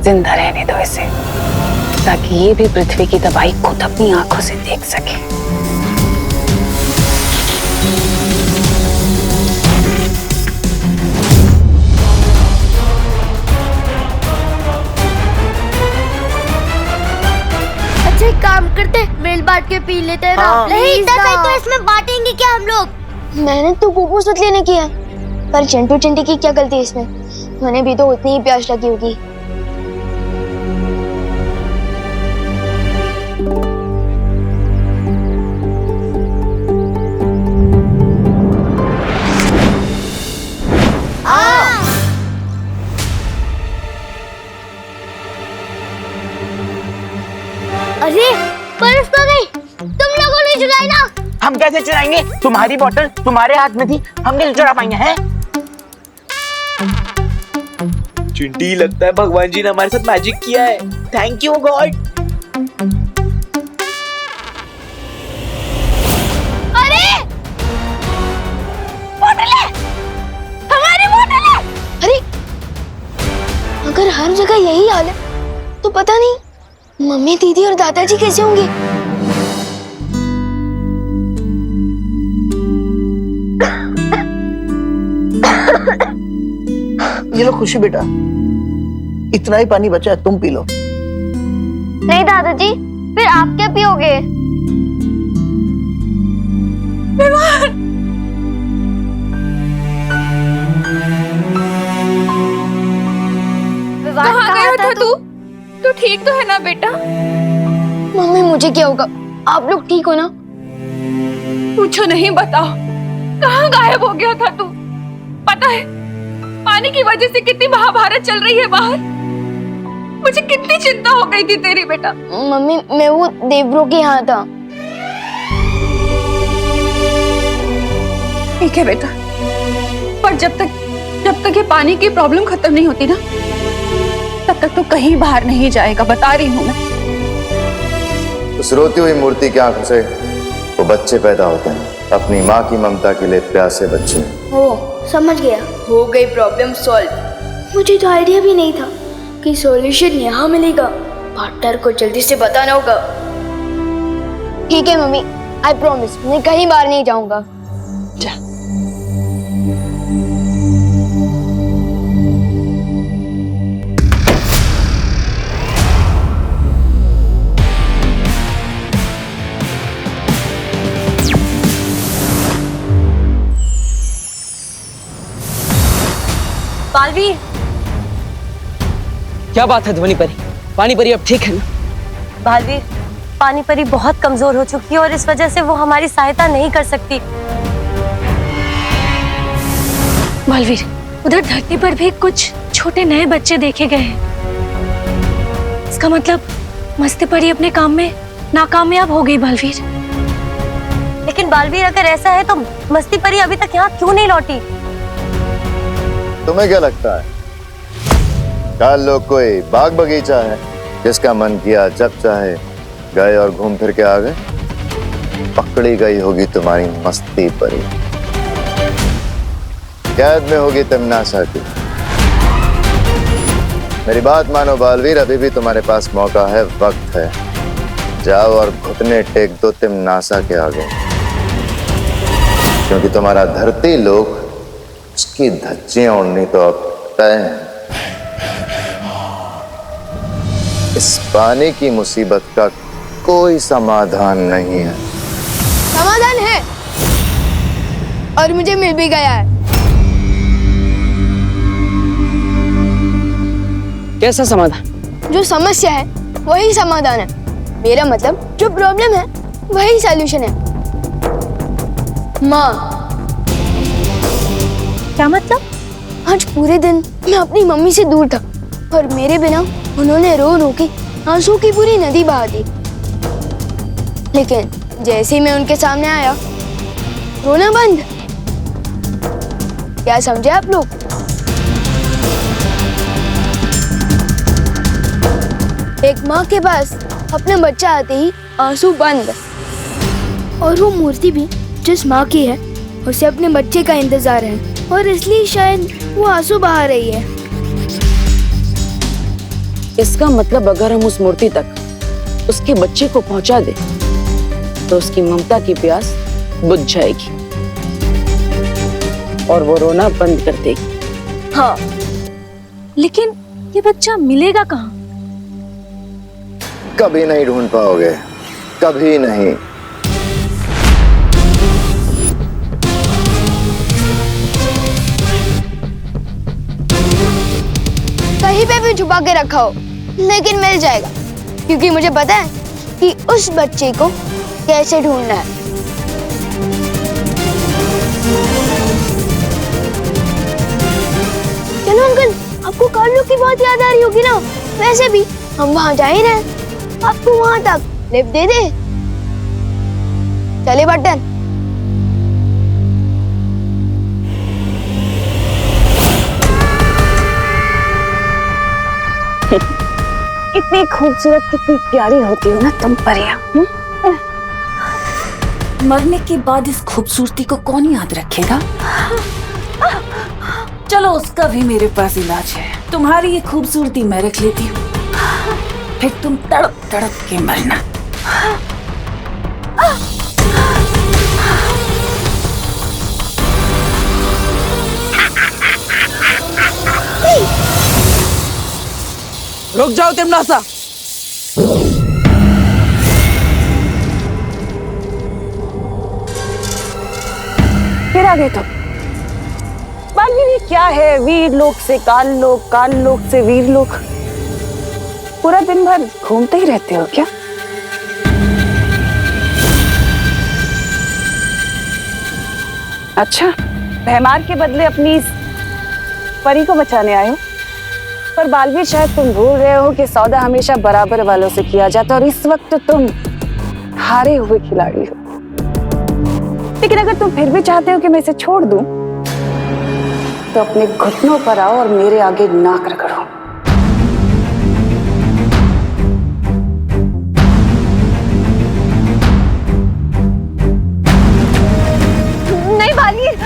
जिंदा रहने दो इसे, ताकि ये भी पृथ्वी की तबाही खुद अपनी आंखों से देख सके। अच्छा एक काम करते, मिल बांट के पी लेते हैं ना। हाँ। नहीं तो इसमें बांटेंगे क्या हम लोग? मैंने तो गोपू सतली ने किया, पर चिंटू चिंटी की क्या गलती इसमें? उन्हें भी तो उतनी ही प्यास लगी होगी। अरे बर्फ तो गई, तुम लोगों ने चुराई ना। हम कैसे चुराएंगे? तुम्हारी बोतल तुम्हारे हाथ में थी, हम कैसे चुरा पाएंगे? हैं? चिंटी, लगता है भगवान जी ने हमारे साथ मैजिक किया है। Thank you God. अरे बोतलें, हमारी बोतलें। अरे अगर हर जगह यही हाल है तो पता नहीं मम्मी, दीदी और दादाजी कैसे होंगे? ये लो खुशी बेटा, इतना ही पानी बचा है, तुम पी लो। नहीं दादाजी, फिर आप क्या पियोगे? कहाँ गया था तू? तू ठीक तो है ना बेटा? मम्मी मुझे क्या होगा? आप लोग ठीक हो ना? पूछो नहीं, बताओ कहाँ गायब हो गया था तू? पता है पानी की वजह से कितनी महाभारत चल रही है बाहर। मुझे कितनी चिंता हो गई थी तेरी बेटा। मम्मी मैं वो देवब्रो के यहाँ था। ठीक है बेटा, पर जब तक ये पानी की प्रॉब्लम खत्म नहीं होती ना, तब तक तो कहीं बाहर नहीं जाएगा, बता रही हूँ मैं। उस रोती हुई मूर्ति की आंखों से वो बच्चे पैदा होते हैं, अपनी माँ की ममता के लिए प्यासे बच्चे। ओ समझ गया, हो गई प्रॉब्लम सॉल्व। मुझे तो आइडिया भी नहीं था कि सॉल्यूशन यहाँ मिलेगा। पार्टनर को जल्दी से बताना होगा। ठीक है मम्मी, आई प्रॉमिस मैं कहीं बाहर नहीं जाऊंगा। बालवीर, क्या बात है ध्वनि परी? पानी परी अब ठीक है ना? बालवीर, पानी परी बहुत कमजोर हो चुकी है और इस वजह से वो हमारी सहायता नहीं कर सकती। बालवीर, उधर धरती पर भी कुछ छोटे नए बच्चे देखे गए हैं। इसका मतलब मस्ती परी अपने काम में नाकामयाब हो गई। बालवीर, लेकिन बालवीर अगर ऐसा है तो मस्ती परी अभी तक यहाँ क्यों नहीं लौटी? तुम्हें क्या लगता है कल लोग कोई बाग बगीचा है जिसका मन किया जब चाहे गए और घूम फिर के आ गए? पकड़ी गई होगी तुम्हारी मस्ती परी, कैद में होगी तिमनासा की। मेरी बात मानो बालवीर, अभी भी तुम्हारे पास मौका है, वक्त है। जाओ और घुटने टेक दो तिमनासा के आगे, क्योंकि तुम्हारा धरती लोक उसकी धज्जियां उड़नी तो अब तय है। इस पानी की मुसीबत का कोई समाधान नहीं है। समाधान है और मुझे मिल भी गया है। कैसा समाधान? जो समस्या है वही समाधान है। मेरा मतलब जो प्रॉब्लम है वही सॉल्यूशन है। माँ, क्या मतलब? आज पूरे दिन मैं अपनी मम्मी से दूर था और मेरे बिना उन्होंने रो रो के आंसू की पूरी नदी बहा दी। लेकिन जैसे ही मैं उनके सामने आया, रोना बंद। क्या समझे आप लोग? एक माँ के पास अपना बच्चा आते ही आंसू बंद। और वो मूर्ति भी जिस माँ की है उसे अपने बच्चे का इंतजार है और इसलिए शायद वो आंसू बहा रही है। इसका मतलब अगर हम उस मूर्ति तक उसके बच्चे को पहुंचा दे तो उसकी ममता की प्यास बुझ जाएगी और वो रोना बंद कर देगी। हाँ, लेकिन ये बच्चा मिलेगा कहाँ? कभी नहीं ढूंढ पाओगे, कभी नहीं। कहीं पे भी छुपा के रखा हो, लेकिन मिल जाएगा, क्योंकि मुझे पता है कि उस बच्चे को कैसे ढूंढना है। चलो अंकल, आपको कार्लो की बहुत याद आ रही होगी ना? वैसे भी हम वहाँ जा ही रहे, आपको वहाँ तक लिफ्ट दे दे। चले बटन। कितनी खूबसूरत, कितनी प्यारी होती हो ना तुम परियां। मरने के बाद इस खूबसूरती को कौन याद रखेगा? चलो उसका भी मेरे पास इलाज है। तुम्हारी ये खूबसूरती मैं रख लेती हूँ, फिर तुम तड़प तड़प के मरना। रुक जाओ तिमनासा। फिर आ गए तुम। बालवीर ये क्या है? वीर लोक से काल लोक, काल लोक से वीर लोक। पूरा दिन भर घूमते ही रहते हो क्या? अच्छा, भैमार के बदले अपनी इस परी को बचाने आए हो। पर बालवीर, शायद तुम भूल रहे हो कि सौदा हमेशा बराबर वालों से किया जाता है और इस वक्त तुम हारे हुए खिलाड़ी हो। लेकिन अगर तुम फिर भी चाहते हो कि मैं इसे छोड़ दूं, तो अपने घुटनों पर आओ और मेरे आगे नाक रगड़ो। नहीं बालवीर,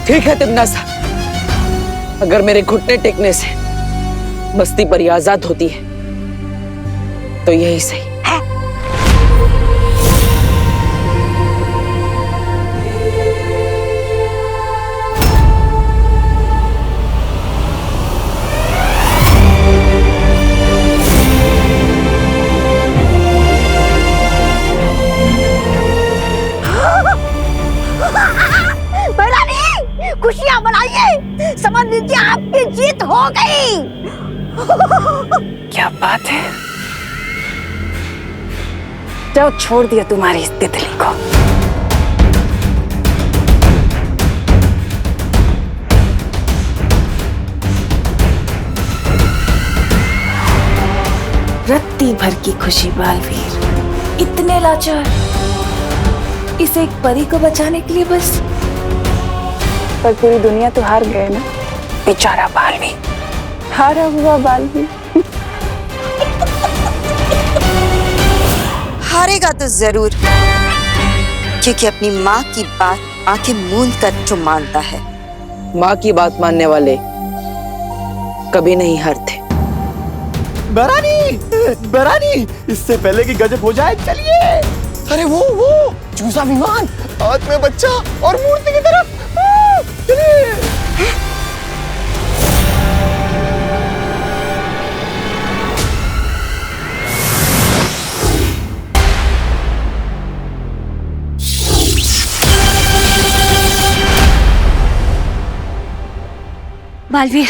ठीक है तिमनासा, अगर मेरे घुटने टेकने से मस्ती परी आजाद होती है तो यही सही है। खुशियां मनाइए, समझ लीजिए आपकी जीत हो गई। क्या बात है? जाओ, छोड़ दिया तुम्हारी इस तितली को। रत्ती भर की खुशी बालवीर, इतने लाचार। इस एक परी को बचाने के लिए बस। पर पूरी दुनिया तो हार गए ना, बेचारा बालवी, हारा हुआ बालवी। हारेगा तो जरूर, क्योंकि अपनी माँ की बात आंखें मूंद कर जो मानता है। माँ की बात मानने वाले कभी नहीं हारते। बरानी, इससे पहले कि गजब हो जाए चलिए। अरे वो चूसा विमान, हाथ में बच्चा और मूर्ति की तरफ चलिए। बालवीर,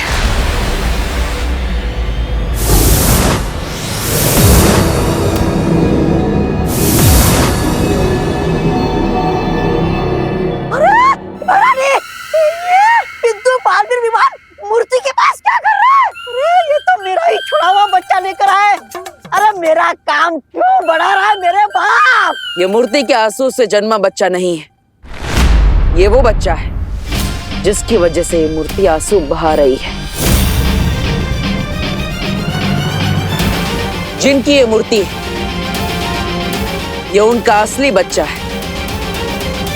बालवीर विमान मूर्ति के पास क्या कर रहा है? अरे ये तो मेरा ही छुड़ा हुआ बच्चा लेकर आए। अरे मेरा काम क्यों बढ़ा रहा है मेरे बाप? ये मूर्ति के आंसू से जन्मा बच्चा नहीं है, ये वो बच्चा है जिसकी वजह से ये मूर्ति आंसू बहा रही है। जिनकी ये मूर्ति है, ये उनका असली बच्चा है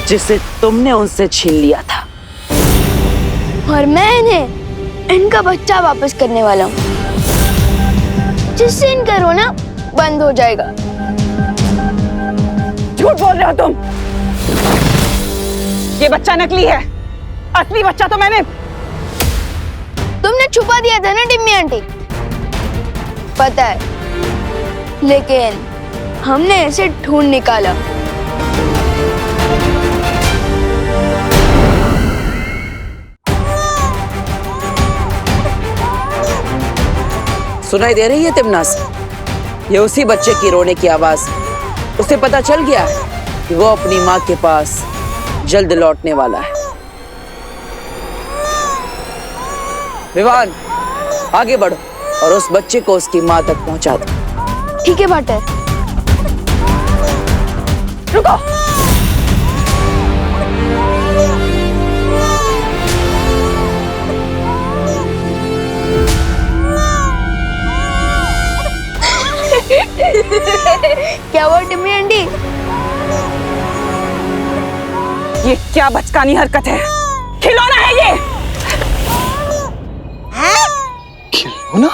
जिसे तुमने उनसे छीन लिया था। और मैं इन्हें इनका बच्चा वापस करने वाला हूँ, जिससे इनका रोना बंद हो जाएगा। झूठ बोल रहे हो तुम, ये बच्चा नकली है, असली बच्चा तो मैंने। तुमने छुपा दिया था ना टिम्मी आंटी, पता है, लेकिन हमने इसे ढूंढ निकाला। सुनाई दे रही है तिमनास? ये उसी बच्चे की रोने की आवाज। उसे पता चल गया है कि वो अपनी माँ के पास जल्द लौटने वाला है। विवान, आगे बढ़ो और उस बच्चे को उसकी माँ तक पहुंचा दो। ठीक है बाटर। रुको, क्या हुआ टिम्मी आंटी? ये क्या बचकानी हरकत है? खिलौना है ये। खिलौना?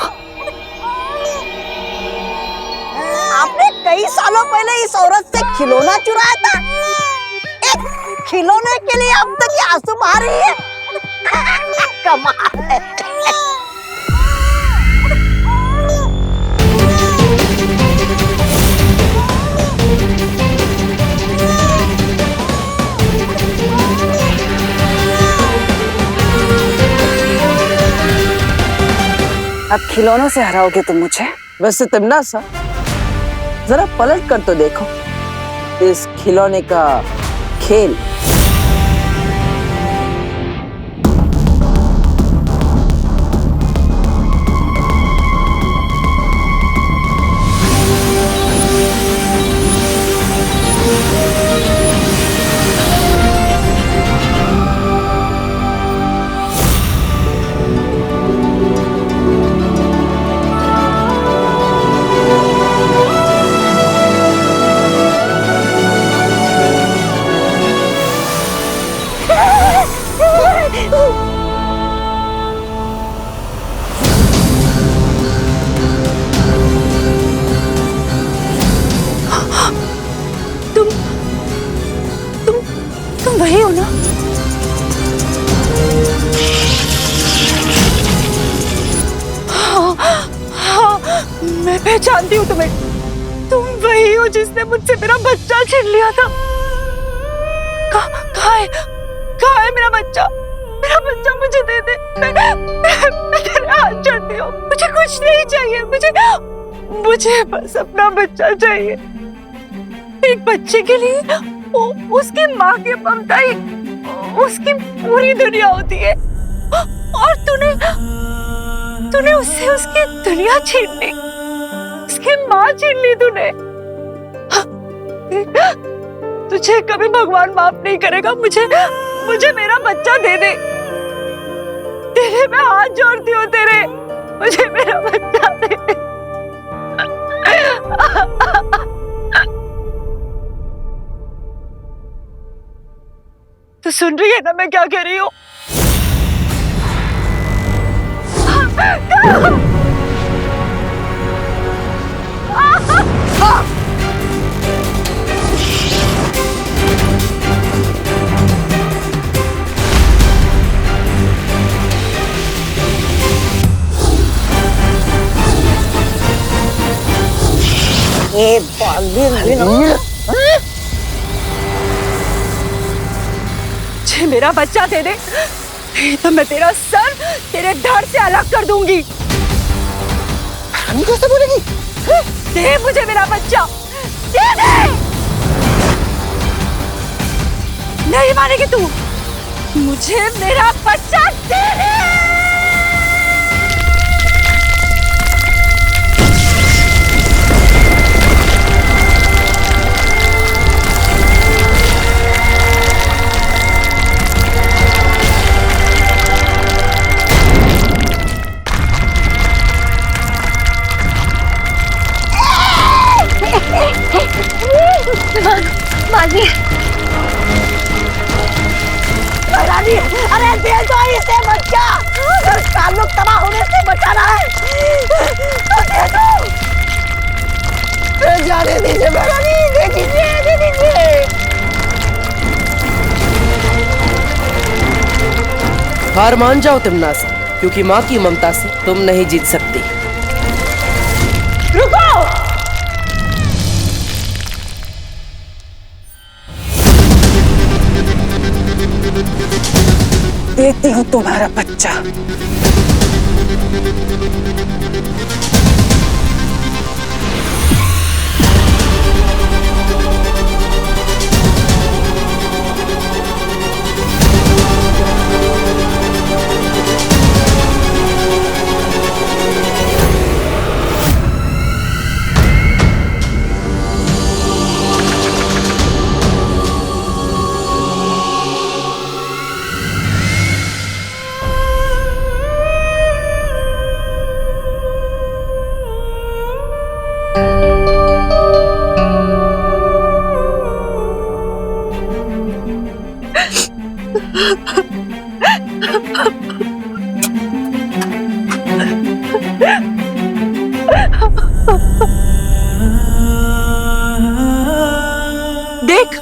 आपने कई सालों पहले इस औरत से खिलौना चुराया था। एक खिलौने के लिए अब तक ये आंसू बहा रही है। कमाल है। अब खिलौनों से हराओगे तुम मुझे? वैसे तिमनासा, जरा पलट कर तो देखो इस खिलौने का खेल। तुम वही हो ना? हाँ, मैं पहचानती हूँ तुम्हें। तुम वही हो जिसने मुझसे मेरा बच्चा छीन लिया था। कहाँ है मेरा बच्चा? मेरा बच्चा मुझे दे दे। मैं तेरे हाथ जोड़ती हूँ। मुझे कुछ नहीं चाहिए। मुझे बस अपना बच्चा चाहिए। एक बच्चे के लिए उसकी माँ की ममता ही उसकी पूरी दुनिया होती है। और तूने उससे उसकी दुनिया छीन ली, उसकी माँ छीन ली तूने। तुझे कभी भगवान माफ नहीं करेगा। मुझे मेरा बच्चा दे दे। तेरे मैं हाथ जोड़ती हूँ तेरे, मुझे मेरा बच्चा दे दे। तो सुन रही है ना मैं क्या कह रही हूँ? ये बालवीर मुझे मेरा बच्चा दे दे, नहीं तो मैं तेरा सर तेरे धड़ से अलग कर दूंगी। कैसे बोलेगी? दे मुझे मेरा बच्चा, दे दे। नहीं मानेगी तू? मुझे मेरा बच्चा दे दे। रानी, अरे दे दो इसे बच्चा, अगर ताल्लुक तबाह होने से बचाना है तो दे दो। जाने दीजिए रानी, दे दीजिए, दे दीजिए। हार मान जाओ तिमना से, क्योंकि माँ की ममता से तुम नहीं जीत सकती। रुको! देती हूँ तुम्हारा बच्चा। देख,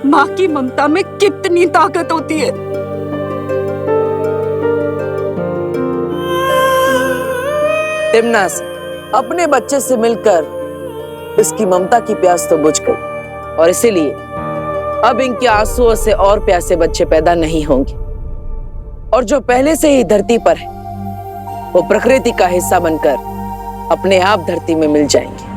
माँ की ममता में कितनी ताकत होती है। तिमनास, अपने बच्चे से मिलकर इसकी ममता की प्यास तो बुझ गई, और इसीलिए अब इनके आंसुओं से और प्यासे बच्चे पैदा नहीं होंगे, और जो पहले से ही धरती पर है वो प्रकृति का हिस्सा बनकर अपने आप धरती में मिल जाएंगे।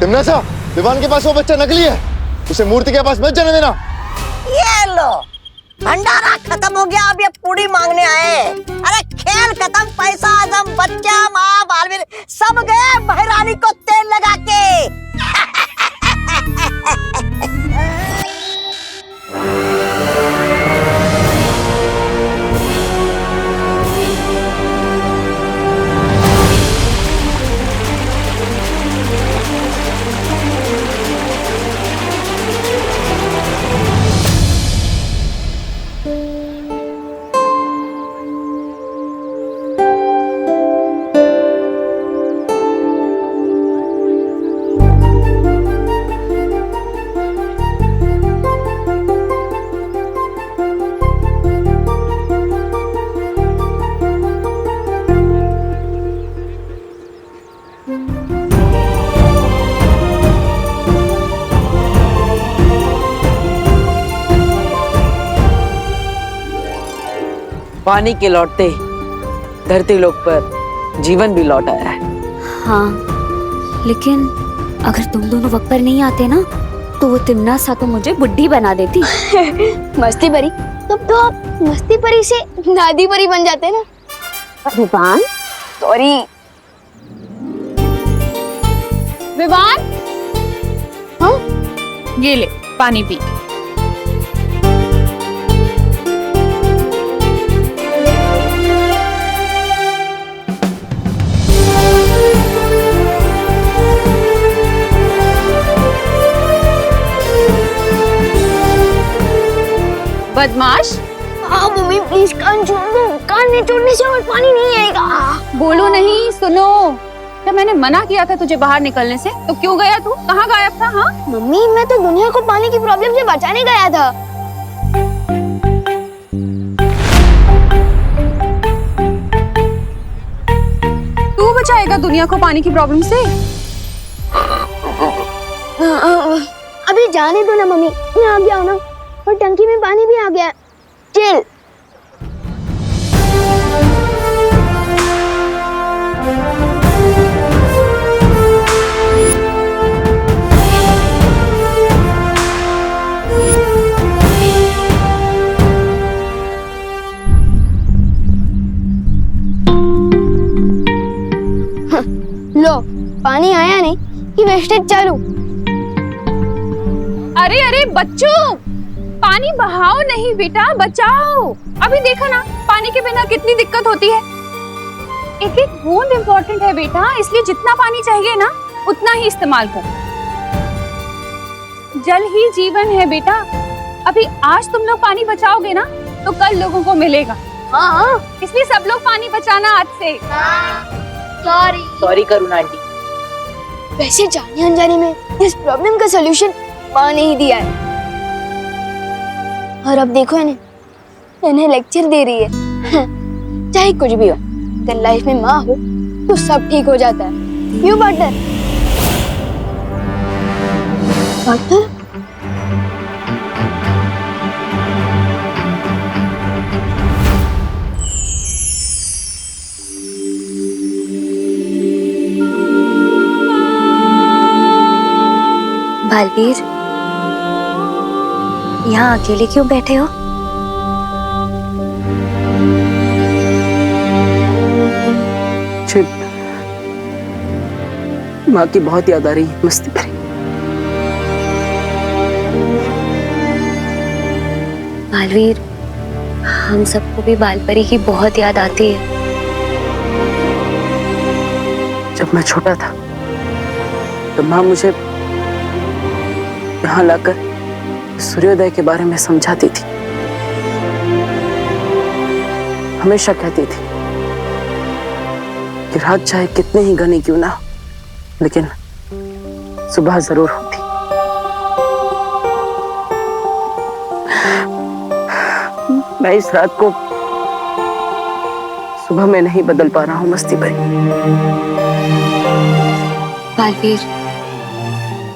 तिमना सा, विवान के पास वो बच्चा नकली है, उसे मूर्ति के पास मत जाने देना। ये लो, भंडारा खत्म हो गया, अब ये पूरी मांगने आए। अरे खेल खत्म, पैसा आदम, बच्चा, माँ, बालवीर सब गए महारानी को तेल लगा के। पानी के लौटते ही धरती लोक पर जीवन भी लौट आया है। हाँ, लेकिन अगर तुम दोनों वक्त पर नहीं आते ना तो वो तिमना सा तो मुझे बुड्ढी बना देती। मस्ती परी, तब तो आप मस्ती परी से दादी परी बन जाते ना। विवान, सॉरी। विवान, हाँ? ये ले पानी पी। बदमाश। हाँ मम्मी प्लीज कान छोड़ दो, कान नहीं छोड़ने से और पानी नहीं आएगा। बोलो नहीं, सुनो। जब मैंने मना किया था तुझे बाहर निकलने से तो क्यों गया तू? कहाँ गायब था? हाँ मम्मी मैं तो दुनिया को पानी की प्रॉब्लम से बचाने गया था। तू बचाएगा दुनिया को पानी की प्रॉब्लम से? अभी जाने दो ना मम्मी, मैं आ गया हूँ ना, और टंकी में पानी भी आ गया। चिल। लो, पानी आया नहीं कि वेस्टेज चालू। अरे अरे बच्चों, पानी बहाओ नहीं बेटा, बचाओ। अभी देखा ना पानी के बिना कितनी दिक्कत होती है। एक एक बूंद इम्पोर्टेंट है बेटा, इसलिए जितना पानी चाहिए ना उतना ही इस्तेमाल कर। जल ही जीवन है बेटा। अभी आज तुम लोग पानी बचाओगे ना तो कल लोगों को मिलेगा। हाँ, इसलिए सब लोग पानी बचाना आज से। सॉरी। सॉरी करुणा आंटी। वैसे जाने अनजाने में इस प्रॉब्लम का सलूशन माँ ने ही दिया है। और अब देखो इन्हें लेक्चर दे रही है। चाहे कुछ भी हो, अगर लाइफ में माँ हो तो सब ठीक हो जाता है। क्यों पार्टनर? पार्टनर? बालवीर, यहाँ अकेले क्यों बैठे हो? माँ की बहुत याद आ रही है मस्ती परी। बालवीर, हम सबको भी बालपरी की बहुत याद आती है। जब मैं छोटा था तो माँ मुझे यहाँ लाकर सूर्योदय के बारे में समझाती थी। हमेशा कहती थी कि रात चाहे कितने ही घनी क्यों ना, लेकिन सुबह जरूर होती। मैं इस रात को सुबह में नहीं बदल पा रहा हूँ मस्ती परी। बालवीर,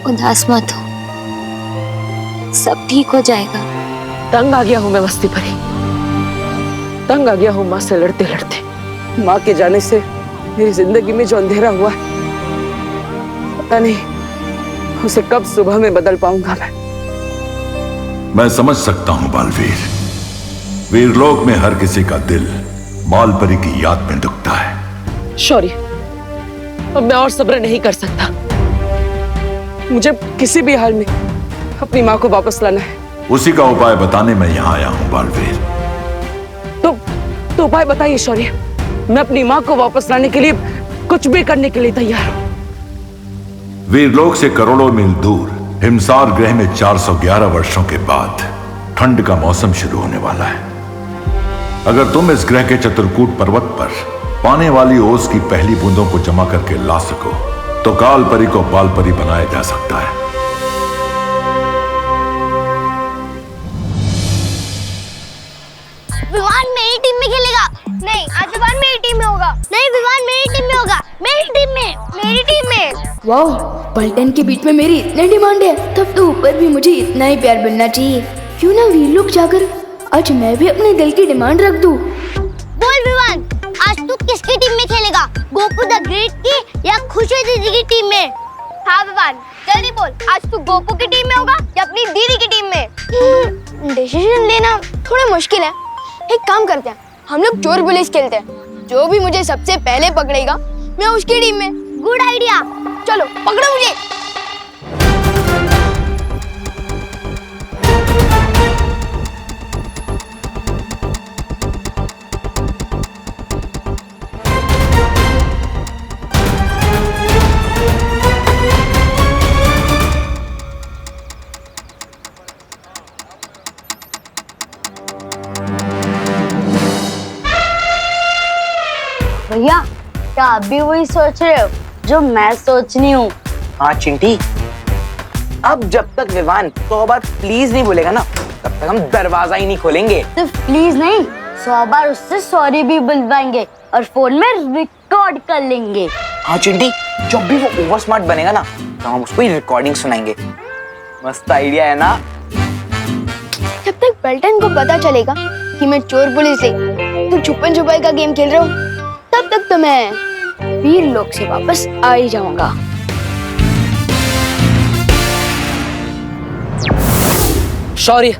उदास मत हो, सब ठीक हो जाएगा। तंग आ गया हूँ मैं मस्ती परी, तंग आ गया हूँ माँ से लड़ते लड़ते। माँ के जाने से मेरी जिंदगी में जो अंधेरा हुआ है, पता नहीं उसे कब सुबह में बदल पाऊंगा मैं समझ सकता हूँ बालवीर। वीरलोक में हर किसी का दिल बालपरी की याद में दुखता है। शौर्य, अब मैं और सब्र नहीं कर सकता। मुझे किसी भी हाल में अपनी माँ को वापस लाना है। उसी का उपाय बताने मैं यहाँ आया हूँ बालवीर। तो उपाय बताइए शौर्य। मैं अपनी माँ को वापस लाने के लिए कुछ भी करने के लिए तैयार हूँ। वीरलोक से करोड़ों मील दूर हिमसार ग्रह में 411 वर्षों के बाद ठंड का मौसम शुरू होने वाला है। अगर तुम इस ग्रह के चित्रकूट पर्वत पर पाने वाली ओस की पहली बूंदों को जमा करके ला सको तो कालपरी को बालपरी बनाया जा सकता है। विवान मेरी टीम में खेलेगा। नहीं, आज विवान मेरी टीम में होगा। नहीं, विवान मेरी टीम में होगा। मेरी टीम में, मेरी टीम में। वाह, पलटन के बीच में मेरी इतनी डिमांड है, तब तो ऊपर भी मुझे इतना ही प्यार मिलना चाहिए। क्यों ना वीरलोक जाकर आज मैं भी अपने दिल की डिमांड रख दूं। बोल विवान, आज तू किसकी टीम में खेलेगा? गोपू द ग्रेट की या खुशी दीदी की टीम में? हाँ विवान, जल्दी बोल, आज तू गोपू की टीम में होगा या अपनी दीदी की टीम में? डिसीजन लेना थोड़ा मुश्किल है। एक काम करते हैं, हम लोग चोर पुलिस खेलते हैं। जो भी मुझे सबसे पहले पकड़ेगा मैं उसकी टीम में। गुड आइडिया, चलो पकड़ो मुझे। भैया, क्या आप भी वही सोच रहे हो जो मैं सोच रही हूँ? हाँ चिंटी, अब जब तक विवान 100 बार प्लीज नहीं बोलेगा ना, तब तक हम दरवाजा ही नहीं खोलेंगे। सिर्फ प्लीज नहीं, 100 बार उससे सॉरी भी बुलवाएंगे और फोन में रिकॉर्ड कर लेंगे। हाँ चिंटी, जब भी वो ओवर स्मार्ट बनेगा ना, तो हम उसको ही रिकॉर्डिंग सुनाएंगे। मस्त आइडिया है ना? जब तक बेल्टन को पता चलेगा कि मैं चोर पुलिस से तू छुपन छुपाई का गेम खेल रहा हूँ, तब तक तो मैं वीर लोक से वापस आ ही जाऊंगा। शौर्य,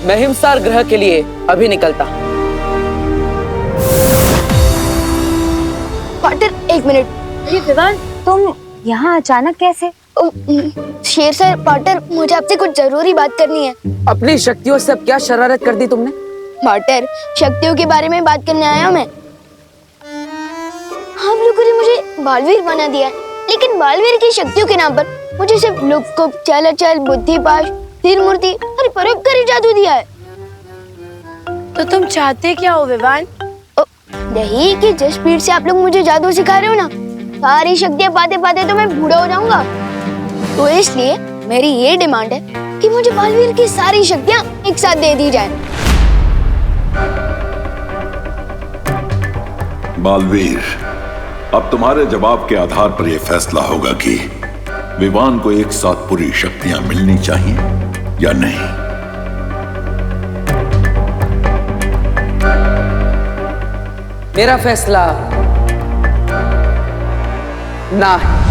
मैं हिमसार ग्रह के लिए अभी निकलता। पार्टनर, एक मिनट। ये विवान, तुम यहाँ अचानक कैसे? शेर सर, पार्टनर, मुझे आपसे कुछ जरूरी बात करनी है। अपनी शक्तियों से अब क्या शरारत कर दी तुमने? पार्टनर, शक्तियों के बारे में बात करने आया मैं। आप लोगों ने मुझे बालवीर बना दिया है, लेकिन बालवीर की शक्तियों के नाम पर मुझे सिर्फ लुक-कुप, चल-चल, बुद्धिपाश, तीर मूर्ति और परोपकारी जादू दिया है। तो तुम चाहते क्या हो विवान? यही कि जिस स्पीड से आप लोग मुझे जादू सिखा रहे हो ना, सारी शक्तियाँ पाते पाते तो मैं बूढ़ा हो जाऊंगा। तो इसलिए मेरी ये डिमांड है कि मुझे बालवीर की सारी शक्तियाँ एक साथ दे दी जाए। बालवीर, अब तुम्हारे जवाब के आधार पर यह फैसला होगा कि विवान को एक साथ पूरी शक्तियां मिलनी चाहिए या नहीं। मेरा फैसला ना है।